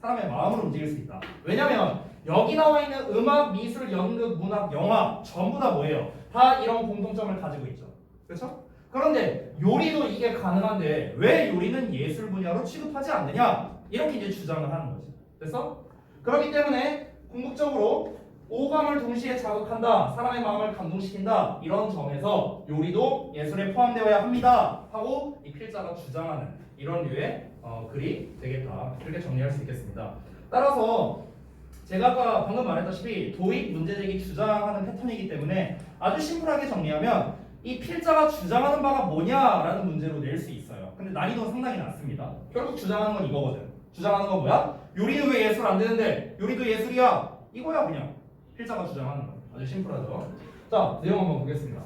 사람의 마음을 움직일 수 있다. 왜냐면 여기 나와 있는 음악, 미술, 연극, 문학, 영화 전부 다 뭐예요? 다 이런 공통점을 가지고 있죠. 그렇죠? 그런데 요리도 이게 가능한데 왜 요리는 예술 분야로 취급하지 않느냐? 이렇게 이제 주장을 하는 거지. 됐어? 그렇기 때문에 궁극적으로 오감을 동시에 자극한다, 사람의 마음을 감동시킨다, 이런 점에서 요리도 예술에 포함되어야 합니다 하고 이 필자가 주장하는 이런 류의 글이 되겠다. 이렇게 정리할 수 있겠습니다. 따라서 제가 아까 방금 말했다시피 도입, 문제제기, 주장하는 패턴이기 때문에 아주 심플하게 정리하면 이 필자가 주장하는 바가 뭐냐라는 문제로 낼 수 있어요. 근데 난이도는 상당히 낮습니다. 결국 주장하는 건 이거거든. 주장하는 건 뭐야? 요리는 왜 예술 안 되는데 요리도 예술이야. 이거야 그냥. 필자가 주장하는 거. 아주 심플하죠. 자, 내용 한번 보겠습니다.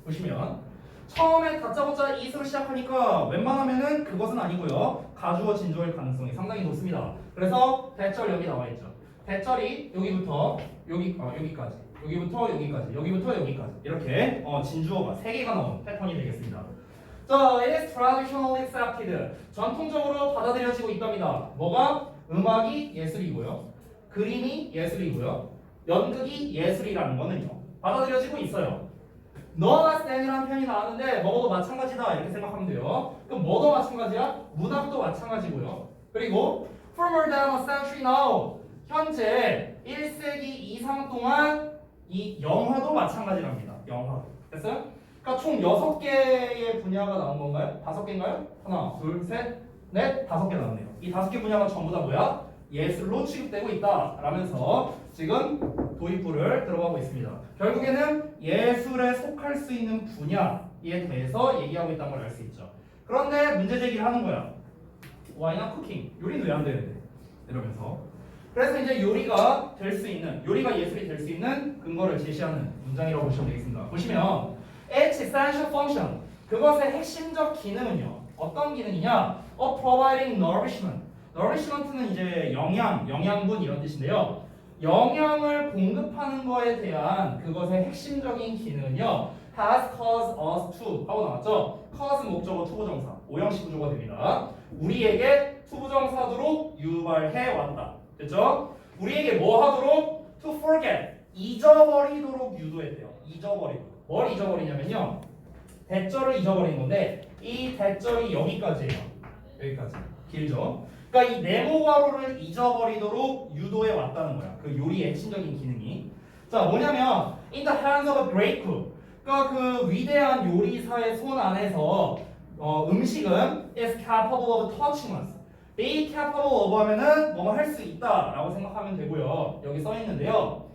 보시면 처음에 다짜고짜 이수로 시작하니까 웬만하면은 그것은 아니고요. 가주어 진주어일 가능성이 상당히 높습니다. 그래서 대절 여기 나와 있죠. 대절이 여기부터 여기까지, 여기부터 여기까지, 여기부터 여기까지 이렇게 진주어가 3개가 나온 패턴이 되겠습니다. 자, it is traditionally accepted. 전통적으로 받아들여지고 있답니다. 뭐가? 음악이 예술이고요. 그림이 예술이고요. 연극이 예술이라는 거는요. 받아들여지고 있어요. 너나 쌤이라는 표현이 나왔는데 뭐도 마찬가지다 이렇게 생각하면 돼요. 그럼 뭐도 마찬가지야? 문학도 마찬가지고요. 그리고 for more than a century now 현재 1세기 이상 동안 이 영화도 마찬가지랍니다. 영화. 됐어요? 그러니까 총 6개의 분야가 나온 건가요? 5개인가요? 하나, 둘, 셋, 넷, 5개 나왔네요. 이 5개 분야가 전부 다 뭐야? 예술로 취급되고 있다 라면서 지금 도입부를 들어가고 있습니다. 결국에는 예술에 속할 수 있는 분야에 대해서 얘기하고 있다는 걸 알 수 있죠. 그런데 문제 제기를 하는 거야. Why not cooking? 요리는 왜 안 되는데? 이러면서. 그래서 이제 요리가 될 수 있는, 요리가 예술이 될 수 있는 근거를 제시하는 문장이라고 보시면 되겠습니다. 보시면 its essential function, 그것의 핵심적 기능은요. 어떤 기능이냐? of providing nourishment. nourishment는 이제 영양, 영양분 이런 뜻인데요. 영양을 공급하는 거에 대한 그것의 핵심적인 기능은요. has caused us to 하고 나왔죠? cause 목적어 투부정사, 오형식 구조가 됩니다. 우리에게 투부정사도록 유발해 왔다. 됐죠? 우리에게 뭐 하도록? to forget, 잊어버리도록 유도했대요. 잊어버리도록. 뭘 잊어버리냐면요. 대절을 잊어버리는 건데 이 대절이 여기까지예요. 여기까지. 길죠? 그러니까 이 네모 괄호를 잊어버리도록 유도해 왔다는 거야. 그 요리의 핵심적인 기능이. 자, 뭐냐면 in the hands of a great cook. 그러니까 그 위대한 요리사의 손 안에서 음식은 is capable of touching us. be capable of 하면은 뭐뭐 할 수 있다라고 생각하면 되고요. 여기 써 있는데요.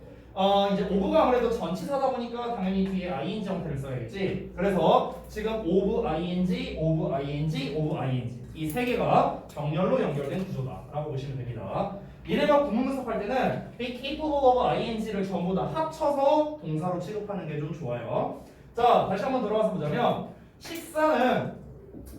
이제 of가 아무래도 전치사다 보니까 당연히 뒤에 ing 형태를 써야겠지. 그래서 지금 of ing, of ing, of ing 이 세 개가 병렬로 연결된 구조다라고 보시면 됩니다. 얘네가 구문분석할 때는 be capable of ing를 전부 다 합쳐서 동사로 취급하는 게 좀 좋아요. 자, 다시 한번 들어와서 보자면 식사는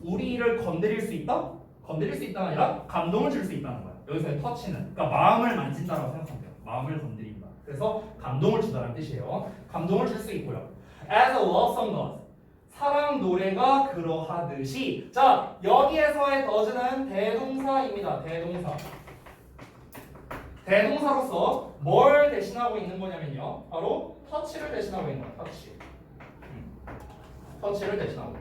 우리를 건드릴 수 있다? 건드릴 수 있다가 아니라 감동을 줄 수 있다는 거야. 여기서의 터치는 그러니까 마음을 만진다라고 생각하면 돼요. 마음을 건드린다. 그래서 감동을 주다라는 뜻이에요. 감동을 줄 수 있고요. As a love song does. 사랑 노래가 그러하듯이. 자, 여기에서의 does는 대동사입니다. 대동사. 대동사로서 뭘 대신하고 있는 거냐면요. 바로 터치를 대신하고 있는 거야. 터치. 터치를 대신하고.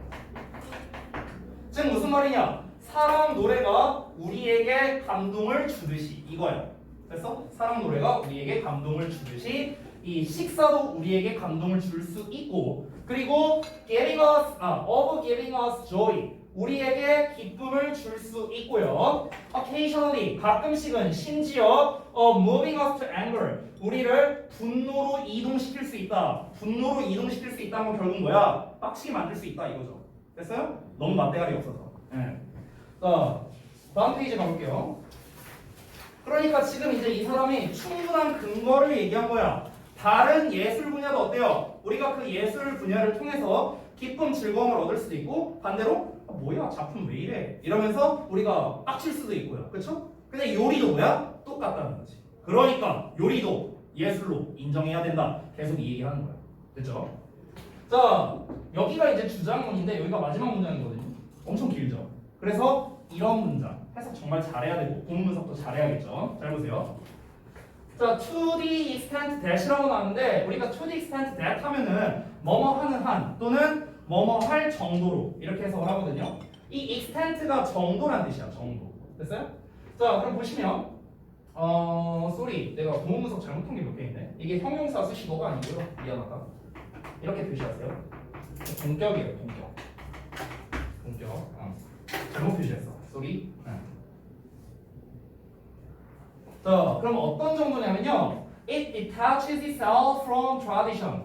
즉 무슨 말이냐? 사랑 노래가 우리에게 감동을 주듯이 이거야. 그래서 사랑 노래가 우리에게 감동을 주듯이 이 식사도 우리에게 감동을 줄 수 있고 그리고 of giving us joy 우리에게 기쁨을 줄 수 있고요. occasionally 가끔씩은 심지어 moving us to anger 우리를 분노로 이동시킬 수 있다. 분노로 이동시킬 수 있다는 건 결국 뭐야? 빡치게 만들 수 있다 이거죠. 됐어요? 너무 맛대가리 없어서. 네. 자, 다음 페이지 가볼게요. 그러니까 지금 이제 이 사람이 충분한 근거를 얘기한 거야. 다른 예술 분야도 어때요? 우리가 그 예술 분야를 통해서 기쁨, 즐거움을 얻을 수도 있고 반대로 뭐야 작품 왜 이래? 이러면서 우리가 빡칠 수도 있고요. 그렇죠? 근데 요리도 뭐야? 똑같다는 거지. 그러니까 요리도 예술로 인정해야 된다. 계속 이 얘기하는 거야. 됐죠? 자, 여기가 이제 주장문인데 여기가 마지막 문장이거든요. 엄청 길죠? 그래서 이런 문장 해석 정말 잘해야 되고 구문 분석도 잘해야겠죠. 잘 보세요. 자, to the extent that이라고 나왔는데 우리가 to the extent that 하면은 뭐뭐 하는 한 또는 뭐뭐 할 정도로 이렇게 해석을 하거든요. 이 extent가 정도란 뜻이야. 정도. 됐어요? 자, 그럼 보시면 sorry 내가 구문 분석 잘못한 게 몇 개 있네. 이게 형용사 쓰시고가 아니고요. 미안하다. 이렇게 표시하세요. 동격이에요. 동격. 동격. 잘못 표시했어. sorry. 자, 그럼 어떤 정도냐면요. It detaches itself from tradition.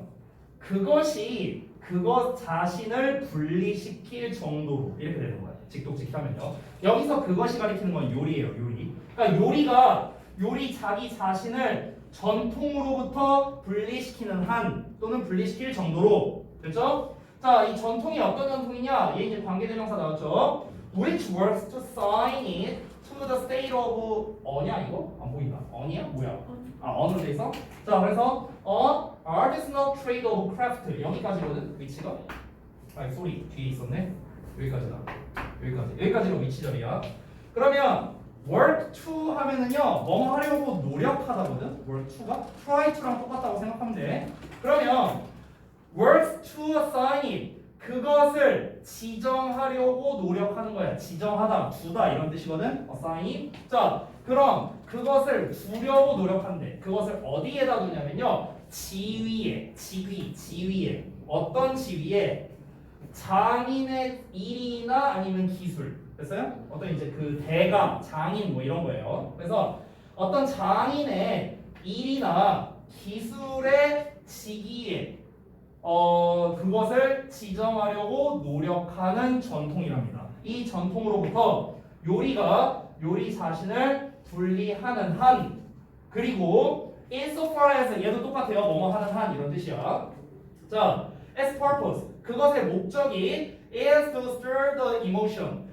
그것이 그것 자신을 분리시킬 정도로 이렇게 되는 거예요. 직독직하면요. 여기서 그것이 가리키는 건 요리예요. 요리. 그러니까 요리가 요리 자기 자신을 전통으로부터 분리시키는 한 또는 분리시킬 정도로 됐죠? 자, 이 전통이 어떤 전통이냐? 얘 이제 관계대명사 나왔죠? Which works to sign it to the state of 어냐 이거? 안 보인다. 어냐? 뭐야? 어느 돼 있어? 자, 그래서 artisanal trade of craft 여기까지거든 위치가. 소리 뒤에 있었네. 여기까지다. 여기까지가 위치 자리야. 그러면 work to 하면은요 뭐뭐 하려고 노력하다거든. work to가 try to랑 똑같다고 생각하면 돼. 그러면 works to assign it 그것을 지정하려고 노력하는 거야. 지정하다, 두다 이런 뜻이거든. assign. 자, 그럼 그것을 두려고 노력한대. 그것을 어디에다 두냐면요. 지위에, 지위에. 어떤 지위에? 장인의 일이나 아니면 기술. 됐어요? 어떤 이제 그 대가, 장인 뭐 이런 거예요. 그래서 어떤 장인의 일이나 기술의 직위에 그것을 지정하려고 노력하는 전통이랍니다. 이 전통으로부터 요리 자신을 분리하는 한 그리고 insofar as 얘도 똑같아요. 뭐뭐 하는 한 이런 뜻이야. 자, as purpose 그것의 목적이 is to stir the emotion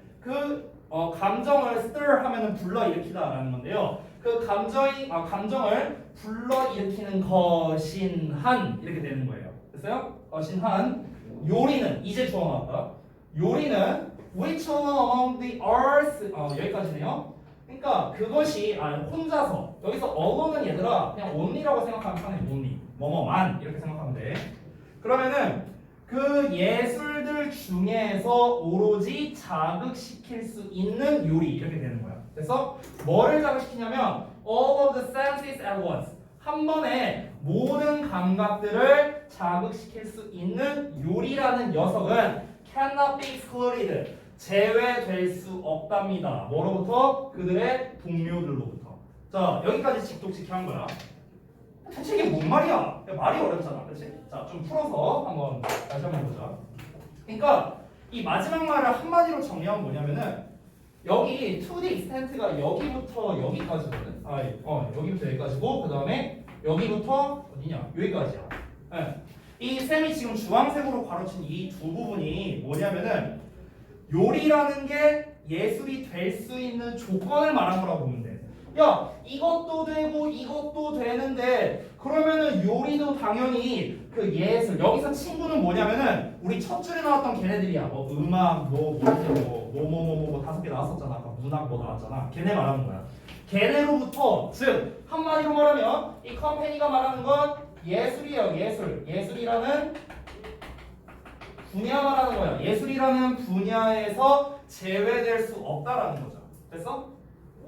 감정을 stir 하면은 불러일으키다라는 건데요. 그 감정을 불러일으키는 것인 한 이렇게 되는 거예요. 됐어요? 것인 한 요리는 이제 주어 나왔다. 요리는 which among the arts 여기까지네요. 그러니까 그것이 혼자서 여기서 alone은 얘들아 그냥 only라고 생각하면 편해. only 뭐뭐만 이렇게 생각하면 돼. 그러면은 그 예술들 중에서 오로지 자극시킬 수 있는 요리 이렇게 되는 거야. 그래서 뭐를 자극시키냐면 all of the senses at once 한 번에 모든 감각들을 자극시킬 수 있는 요리라는 녀석은 cannot be excluded 제외될 수 없답니다. 뭐로부터? 그들의 동료들로부터. 자 여기까지 직독직해 한 거야. 대체 이게 뭔 말이야? 말이 어렵잖아, 그렇지? 자, 좀 풀어서 한번 다시 한번 보자. 그러니까 이 마지막 말을 한마디로 정리하면 뭐냐면은 여기 to the extent가 여기부터 여기까지거든. 여기부터 여기까지고 그 다음에 여기부터 어디냐? 여기까지야. 네. 이 쌤이 지금 주황색으로 가로친 이 두 부분이 뭐냐면은 요리라는 게 예술이 될 수 있는 조건을 말한 거라고 보면 돼. 야 이것도 되고 이것도 되는데 그러면은 요리도 당연히 그 예술 여기서 친구는 뭐냐면은 우리 첫 줄에 나왔던 걔네들이야. 뭐 음악 뭐 5개 나왔었잖아. 아까 문학 뭐 나왔잖아. 걔네 말하는 거야. 걔네로부터 즉 한마디로 말하면 이 컴퍼니가 말하는 건 예술이에요. 예술이라는 분야 말하는 거야. 예술이라는 분야에서 제외될 수 없다라는 거죠. 됐어?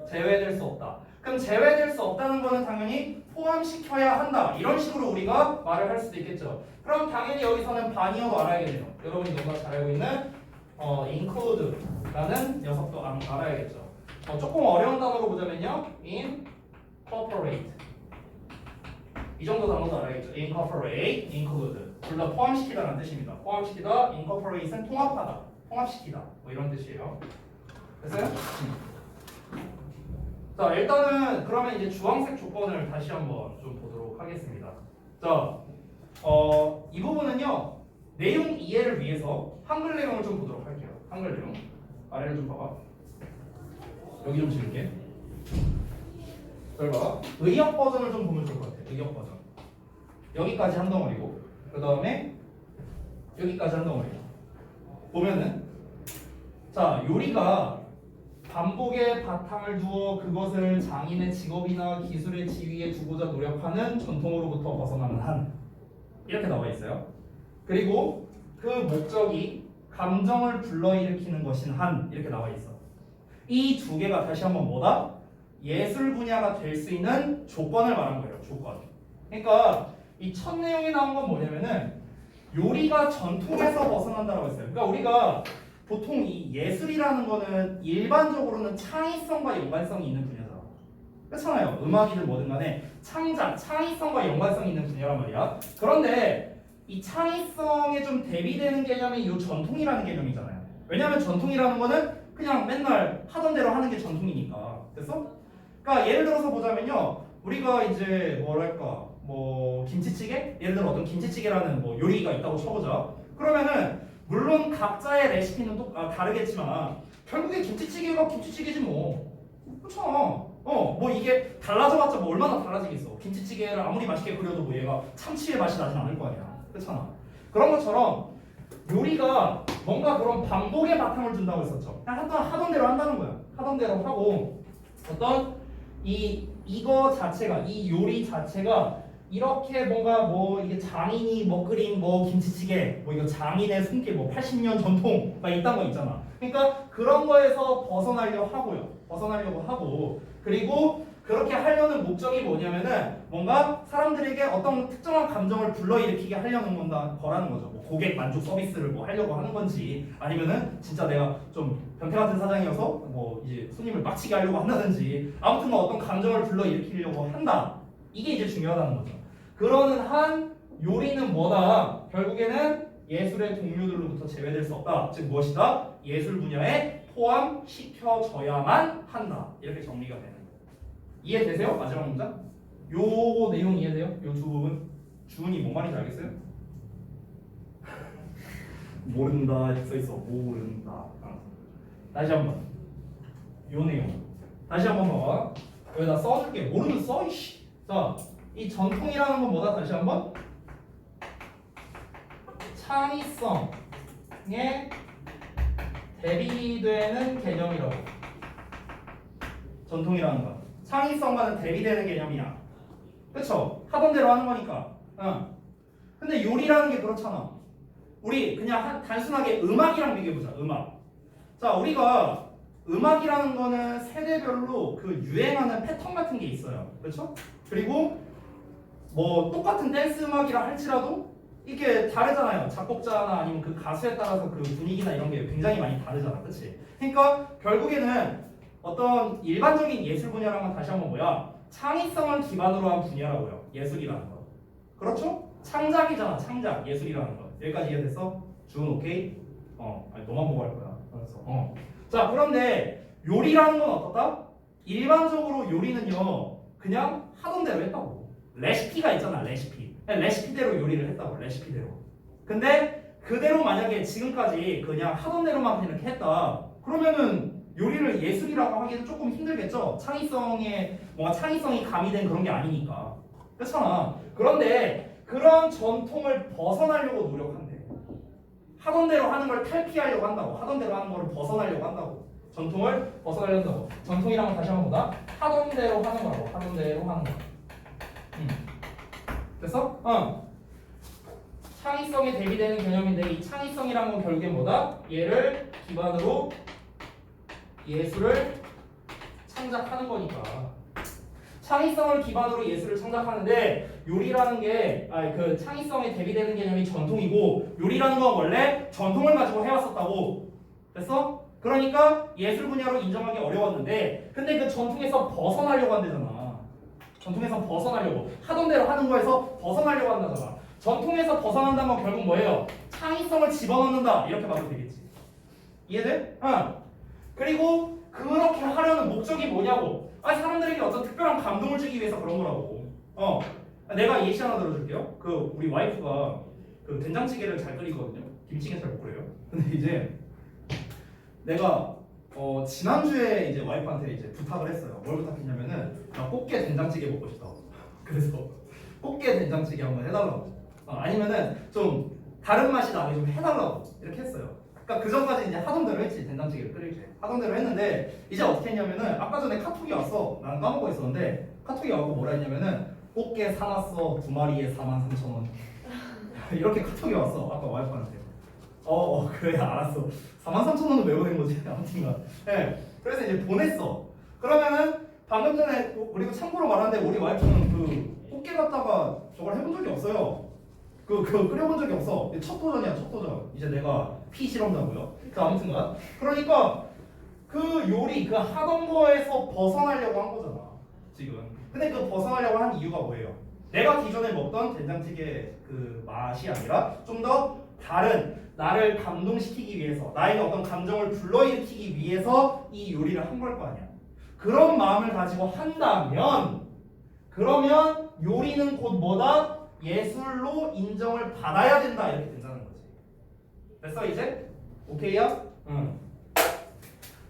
제외될 수 없다. 그럼 제외될 수 없다는 거는 당연히 포함시켜야 한다. 이런 식으로 우리가 말을 할 수도 있겠죠. 그럼 당연히 여기서는 반이어도 알아야겠네요. 여러분이 너무나 잘 알고 있는 include라는 녀석도 알아야겠죠. 조금 어려운 단어로 보자면요. incorporate 이 정도 단어도 알아야겠죠. incorporate, include 둘 다 포함시키다라는 뜻입니다. 포함시키다, incorporate은 통합하다, 통합시키다 뭐 이런 뜻이에요. 됐어요? 자 일단은 그러면 이제 주황색 조건을 다시 한번 좀 보도록 하겠습니다. 자, 이 부분은요 내용 이해를 위해서 한글 내용을 좀 보도록 할게요. 한글 내용 아래를 좀 봐봐. 여기 좀 지울게. 잘 봐. 의역 버전을 좀 보면 좋을 것 같아. 의역 버전. 여기까지 한 덩어리고 그 다음에 여기까지 한 덩어리고 보면은 자 요리가 반복의 바탕을 두어 그것을 장인의 직업이나 기술의 지위에 두고자 노력하는 전통으로부터 벗어나는 한 이렇게 나와 있어요. 그리고 그 목적이 감정을 불러일으키는 것인 한 이렇게 나와 있어. 이 두 개가 다시 한번 뭐다? 예술 분야가 될 수 있는 조건을 말한 거예요. 조건. 그러니까 이 첫 내용에 나온 건 뭐냐면은 요리가 전통에서 벗어난다고 했어요. 그러니까 우리가 보통 이 예술이라는 거는 일반적으로는 창의성과 연관성이 있는 분야잖아. 그렇잖아요. 음악이든 뭐든 간에 창의성과 연관성이 있는 분야란 말이야. 그런데 이 창의성에 좀 대비되는 개념이 이 전통이라는 개념이잖아요. 왜냐하면 전통이라는 거는 그냥 맨날 하던 대로 하는 게 전통이니까. 됐어? 그러니까 예를 들어서 보자면요. 우리가 이제 뭐랄까 뭐 김치찌개? 예를 들어 어떤 김치찌개라는 뭐 요리가 있다고 쳐보자. 그러면은 물론 각자의 레시피는 또 다르겠지만 결국에 김치찌개가 김치찌개지 뭐. 그렇잖아. 뭐 이게 달라져봤자 뭐 얼마나 달라지겠어. 김치찌개를 아무리 맛있게 끓여도 뭐 얘가 참치의 맛이 나진 않을 거 아니야. 그렇잖아. 그런 것처럼 요리가 뭔가 그런 반복의 바탕을 둔다고 했었죠. 그냥 하던 대로 한다는 거야. 하던 대로 하고 어떤 이거 자체가 이 요리 자체가 이렇게 뭔가 뭐 이게 장인이 뭐 끓인 뭐 김치찌개 뭐 이거 장인의 손길 뭐 80년 전통 막 이딴 거 있잖아. 그러니까 그런 거에서 벗어나려고 하고요. 벗어나려고 하고 그리고 그렇게 하려는 목적이 뭐냐면은 뭔가 사람들에게 어떤 특정한 감정을 불러일으키게 하려는 거라는 거죠. 뭐 고객 만족 서비스를 뭐 하려고 하는 건지 아니면은 진짜 내가 좀 변태 같은 사장이어서 뭐 이제 손님을 빡치게 하려고 한다든지 아무튼 뭐 어떤 감정을 불러일으키려고 한다. 이게 이제 중요하다는 거죠. 그러는 한 요리는 뭐다? 결국에는 예술의 동료들로부터 제외될 수 없다. 즉 무엇이다? 예술 분야에 포함시켜져야만 한다. 이렇게 정리가 되는 거예요. 이해되세요? 마지막 문장? 요거 내용 이해돼요? 요 두 부분? 주은이 뭔 말인지 알겠어요? 모른다 이렇게 써있어. 모른다. 다시 한번 요 내용 다시 한번 봐봐. 여기다 써줄게. 모르면 써 이씨. 자, 이 전통이라는 건 뭐다? 다시 한번 창의성에 대비되는 개념이라고. 전통이라는 건 창의성과는 대비되는 개념이야. 그쵸? 하던 대로 하는 거니까. 응. 근데 요리라는 게 그렇잖아. 우리 그냥 단순하게 음악이랑 비교해보자. 음악. 자, 우리가 음악이라는 거는 세대별로 그 유행하는 패턴 같은 게 있어요. 그렇죠? 그리고 뭐 똑같은 댄스 음악이라 할지라도 이게 다르잖아요. 작곡자나 아니면 그 가수에 따라서 그 분위기나 이런 게 굉장히 많이 다르잖아. 그치? 그러니까 결국에는 어떤 일반적인 예술 분야랑은 다시 한번 뭐야? 창의성을 기반으로 한 분야라고요. 예술이라는 거. 그렇죠? 창작이잖아. 창작. 예술이라는 거. 여기까지 이해됐어? 준 오케이? 아니 너만 보고 할 거야. 알았어. 자, 그런데 요리라는 건 어떻다? 일반적으로 요리는요 그냥 하던 대로 했다고. 레시피가 있잖아. 레시피. 그냥 레시피대로 요리를 했다고. 레시피대로. 근데 그대로 만약에 지금까지 그냥 하던 대로만 이렇게 했다 그러면은 요리를 예술이라고 하기는 조금 힘들겠죠. 뭔가 창의성이 가미된 그런 게 아니니까. 그렇잖아. 그런데 그런 전통을 벗어나려고 노력한대. 하던 대로 하는 걸 탈피하려고 한다고. 하던 대로 하는 걸 벗어나려고 한다고. 전통을 벗어나려고 한다고. 전통이란 다시 한번 보다. 하던 대로 하는 거라고. 하던 대로 하는 거. 됐어? 창의성에 대비되는 개념인데 이 창의성이란 건 결국엔 뭐다? 얘를 기반으로 예술을 창작하는 거니까. 창의성을 기반으로 예술을 창작하는데 요리라는 게 그 창의성에 대비되는 개념이 전통이고 요리라는 건 원래 전통을 가지고 해왔었다고. 됐어? 그러니까 예술 분야로 인정하기 어려웠는데 근데 그 전통에서 벗어나려고 한대잖아. 전통에서 벗어나려고 하던 대로 하는 거에서 벗어나려고 한다잖아. 전통에서 벗어난다는 건 결국 뭐예요? 창의성을 집어넣는다 이렇게 봐도 되겠지. 이해돼? 그리고 그렇게 하려는 목적이 뭐냐고. 사람들에게 어떤 특별한 감동을 주기 위해서 그런 거라고. 내가 예시 하나 들어줄게요. 그 우리 와이프가 그 된장찌개를 잘 끓이거든요. 김치찌개 잘 못 끓여요. 근데 이제 내가 지난주에 이제 와이프한테 이제 부탁을 했어요. 뭘 부탁했냐면은 나 꽃게 된장찌개 먹고 싶다. 그래서 꽃게 된장찌개 한번 해달라고. 아니면은 좀 다른 맛이 나게 좀 해달라고 이렇게 했어요. 그러니까 그 전까지 이제 하던 대로 했지. 된장찌개를 끓일 때 하던 대로 했는데 이제 어떻게 했냐면은 아까 전에 카톡이 왔어. 나는 까먹고 있었는데 카톡이 와서 뭐라 했냐면은 꽃게 사놨어 2마리에 43,000원 이렇게 카톡이 왔어. 아까 와이프한테. 그래 알았어. 43,000원은 왜 보낸 거지? 아무튼간. 네. 그래서 이제 보냈어. 그러면은 방금 전에 그리고 참고로 말하는데 우리 와이프는 그 꽃게 갖다가 저걸 해본 적이 없어요. 그 끓여본 적이 없어. 첫 도전이야, 첫 도전. 이제 내가 피 실험자고요. 아무튼간. 그러니까 그 요리, 그 하던 거에서 벗어나려고 한 거잖아. 지금. 근데 그 벗어나려고 한 이유가 뭐예요? 내가 기존에 먹던 된장찌개 그 맛이 아니라 좀 더 다른 나를 감동시키기 위해서 나에게 어떤 감정을 불러일으키기 위해서 이 요리를 한 걸 거 아니야. 그런 마음을 가지고 한다면 그러면 요리는 곧 뭐다? 예술로 인정을 받아야 된다 이렇게 된다는 거지. 됐어 이제? 오케이야? 응.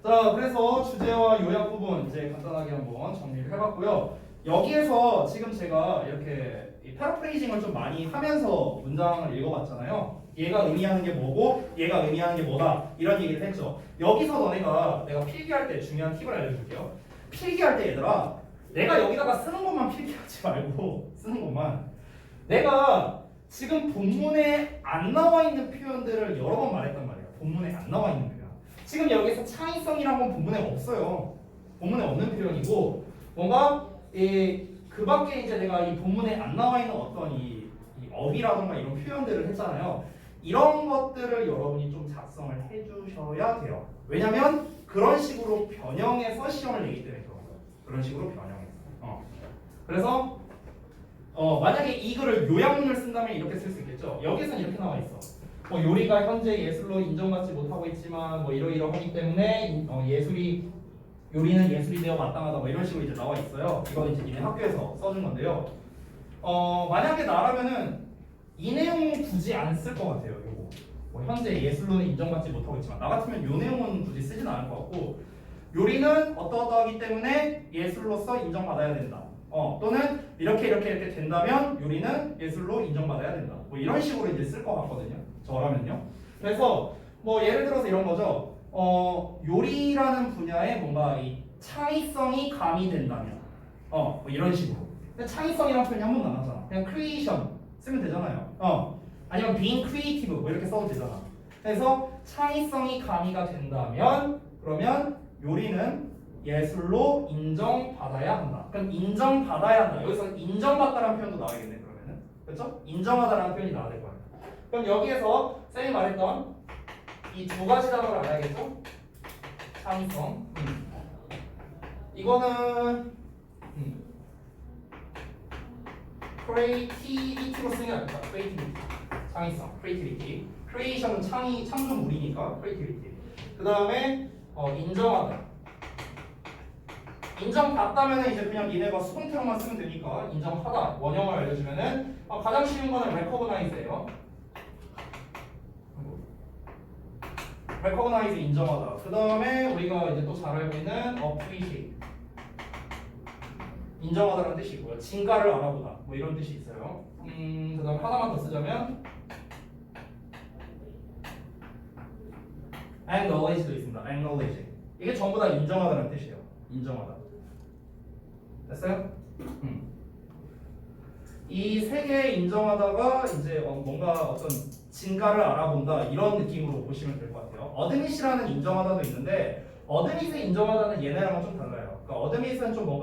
자, 그래서 주제와 요약 부분 이제 간단하게 한번 정리를 해봤고요. 여기에서 지금 제가 이렇게 패러프레이징을 좀 많이 하면서 문장을 읽어봤잖아요. 얘가 의미하는 게 뭐고 얘가 의미하는 게 뭐다 이런 얘기를 했죠. 여기서 내가 필기할 때 중요한 팁을 알려줄게요. 필기할 때 얘들아 내가 여기다가 쓰는 것만 필기하지 말고 쓰는 것만 내가 지금 본문에 안 나와 있는 표현들을 여러 번 말했단 말이야. 본문에 안 나와 있는 표현. 지금 여기서 창의성이란 건 본문에 없어요. 본문에 없는 표현이고 뭔가 그 밖에 이제 내가 이 본문에 안 나와 있는 어떤 이 어휘라던가 이런 표현들을 했잖아요. 이런 것들을 여러분이 좀 작성을 해주셔야 돼요. 왜냐면 그런 식으로 변형해서 시험을 내기 때문에 그런 거예요. 그런 식으로 변형해서. 그래서 만약에 이 글을 요약문을 쓴다면 이렇게 쓸 수 있겠죠. 여기서는 이렇게 나와 있어. 뭐 요리가 현재 예술로 인정받지 못하고 있지만 뭐 이러이러하기 때문에 요리는 예술이 되어 마땅하다 뭐 이런 식으로 이제 나와 있어요. 이건 이제 니네 학교에서 써준 건데요. 만약에 나라면은 이 내용은 굳이 안 쓸 것 같아요. 요거 뭐 현재 예술로는 인정받지 못하고 있지만 나 같으면 요 내용은 굳이 쓰진 않을 것 같고 요리는 어떠하기 때문에 예술로서 인정받아야 된다. 또는 이렇게 된다면 요리는 예술로 인정받아야 된다. 뭐 이런 식으로 이제 쓸 것 같거든요. 저라면요. 그래서 뭐 예를 들어서 이런 거죠. 요리라는 분야에 뭔가 이 창의성이 가미된다면, 뭐 이런 식으로. 근데 창의성이라는 표현이 한 번도 안 나잖아. 그냥 creation 쓰면 되잖아요. 아니면 being creative 뭐 이렇게 써도 되잖아. 그래서 창의성이 가미가 된다면, 그러면 요리는 예술로 인정받아야 한다. 그럼 인정받아야 한다. 여기서 인정받다라는 표현도 나와야겠네. 그러면은, 그렇죠? 인정하다라는 표현이 나와야 될 거야. 그럼 여기에서 쌤이 말했던 이 두 가지 단어를 알아야겠죠? 창의성. 이거는 creativity로 쓰는 게 아닐까? creativity. 창의성, creativity. creation은 창조물이니까 creativity. 그 다음에 인정하다. 인정받다면 이제 그냥 니네가 수동태로만 쓰면 되니까 인정하다. 원형을 알려주면은 가장 쉬운 거는 recognize예요. recognize 인정하다. 그 다음에 우리가 이제 또 잘 알고 있는 appreciate 인정하다라는 뜻이 있고요. 진가를 알아보다 뭐 이런 뜻이 있어요. 그 다음 하나만 더 쓰자면 acknowledge도 있습니다. acknowledge 이게 전부 다 인정하다라는 뜻이에요. 인정하다. 됐어요? 이 세 개 인정하다가 이제 뭔가 어떤 진가를 알아본다 이런 느낌으로 보시면 될 것 같아요. 어드밋이라는 인정하다도 있는데 어드밋의 인정하다는 얘네랑은 좀 달라요. 그러니까 어드밋은 좀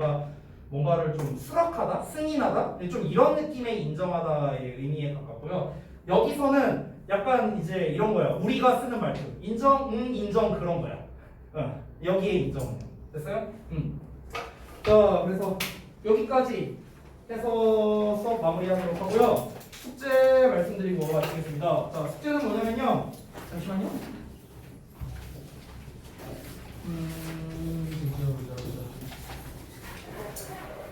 뭔가를 좀 수락하다, 승인하다 좀 이런 느낌의 인정하다의 의미에 가깝고요. 여기서는 약간 이제 이런 거예요. 우리가 쓰는 말투 인정, 인정 그런 거야. 여기에 인정은 됐어요? 자, 그래서 여기까지 해서 수업 마무리하도록 하고요. 숙제 말씀드리고 마치겠습니다. 자, 숙제는 뭐냐면요. 잠시만요.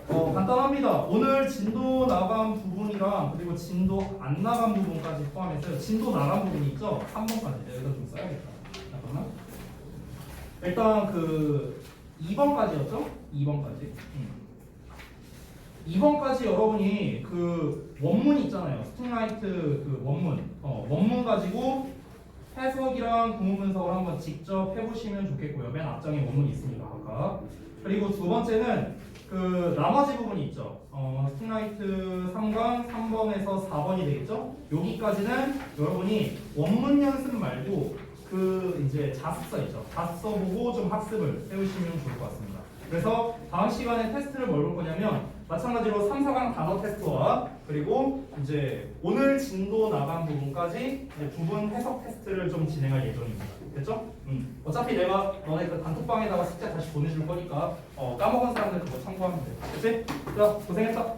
간단합니다. 오늘 진도 나간 부분이랑 그리고 진도 안 나간 부분까지 포함해서 진도 나간 부분이 있죠? 3번까지 여기다 좀 써야겠다. 잠깐만. 일단 그 2번까지였죠? 2번까지. 2번까지 여러분이 그 원문 있잖아요. 스팅라이트 그 원문 가지고 해석이랑 구문 분석을 한번 직접 해보시면 좋겠고요. 맨 앞장에 원문이 있으니까 아까. 그리고 두 번째는 그 나머지 부분이 있죠. 스팅라이트 3강 3번에서 4번이 되겠죠? 여기까지는 여러분이 원문 연습 말고 그 이제 자습서 있죠. 자습서 보고 좀 학습을 해오시면 좋을 것 같습니다. 그래서 다음 시간에 테스트를 뭘 볼 거냐면 마찬가지로 3, 4강 단어 테스트와 그리고 이제 오늘 진도 나간 부분까지 이제 부분 해석 테스트를 좀 진행할 예정입니다. 됐죠? 어차피 내가 너네 그 단톡방에다가 숙제 다시 보내줄 거니까 까먹은 사람들 그거 참고하면 돼. 그치? 자, 고생했다.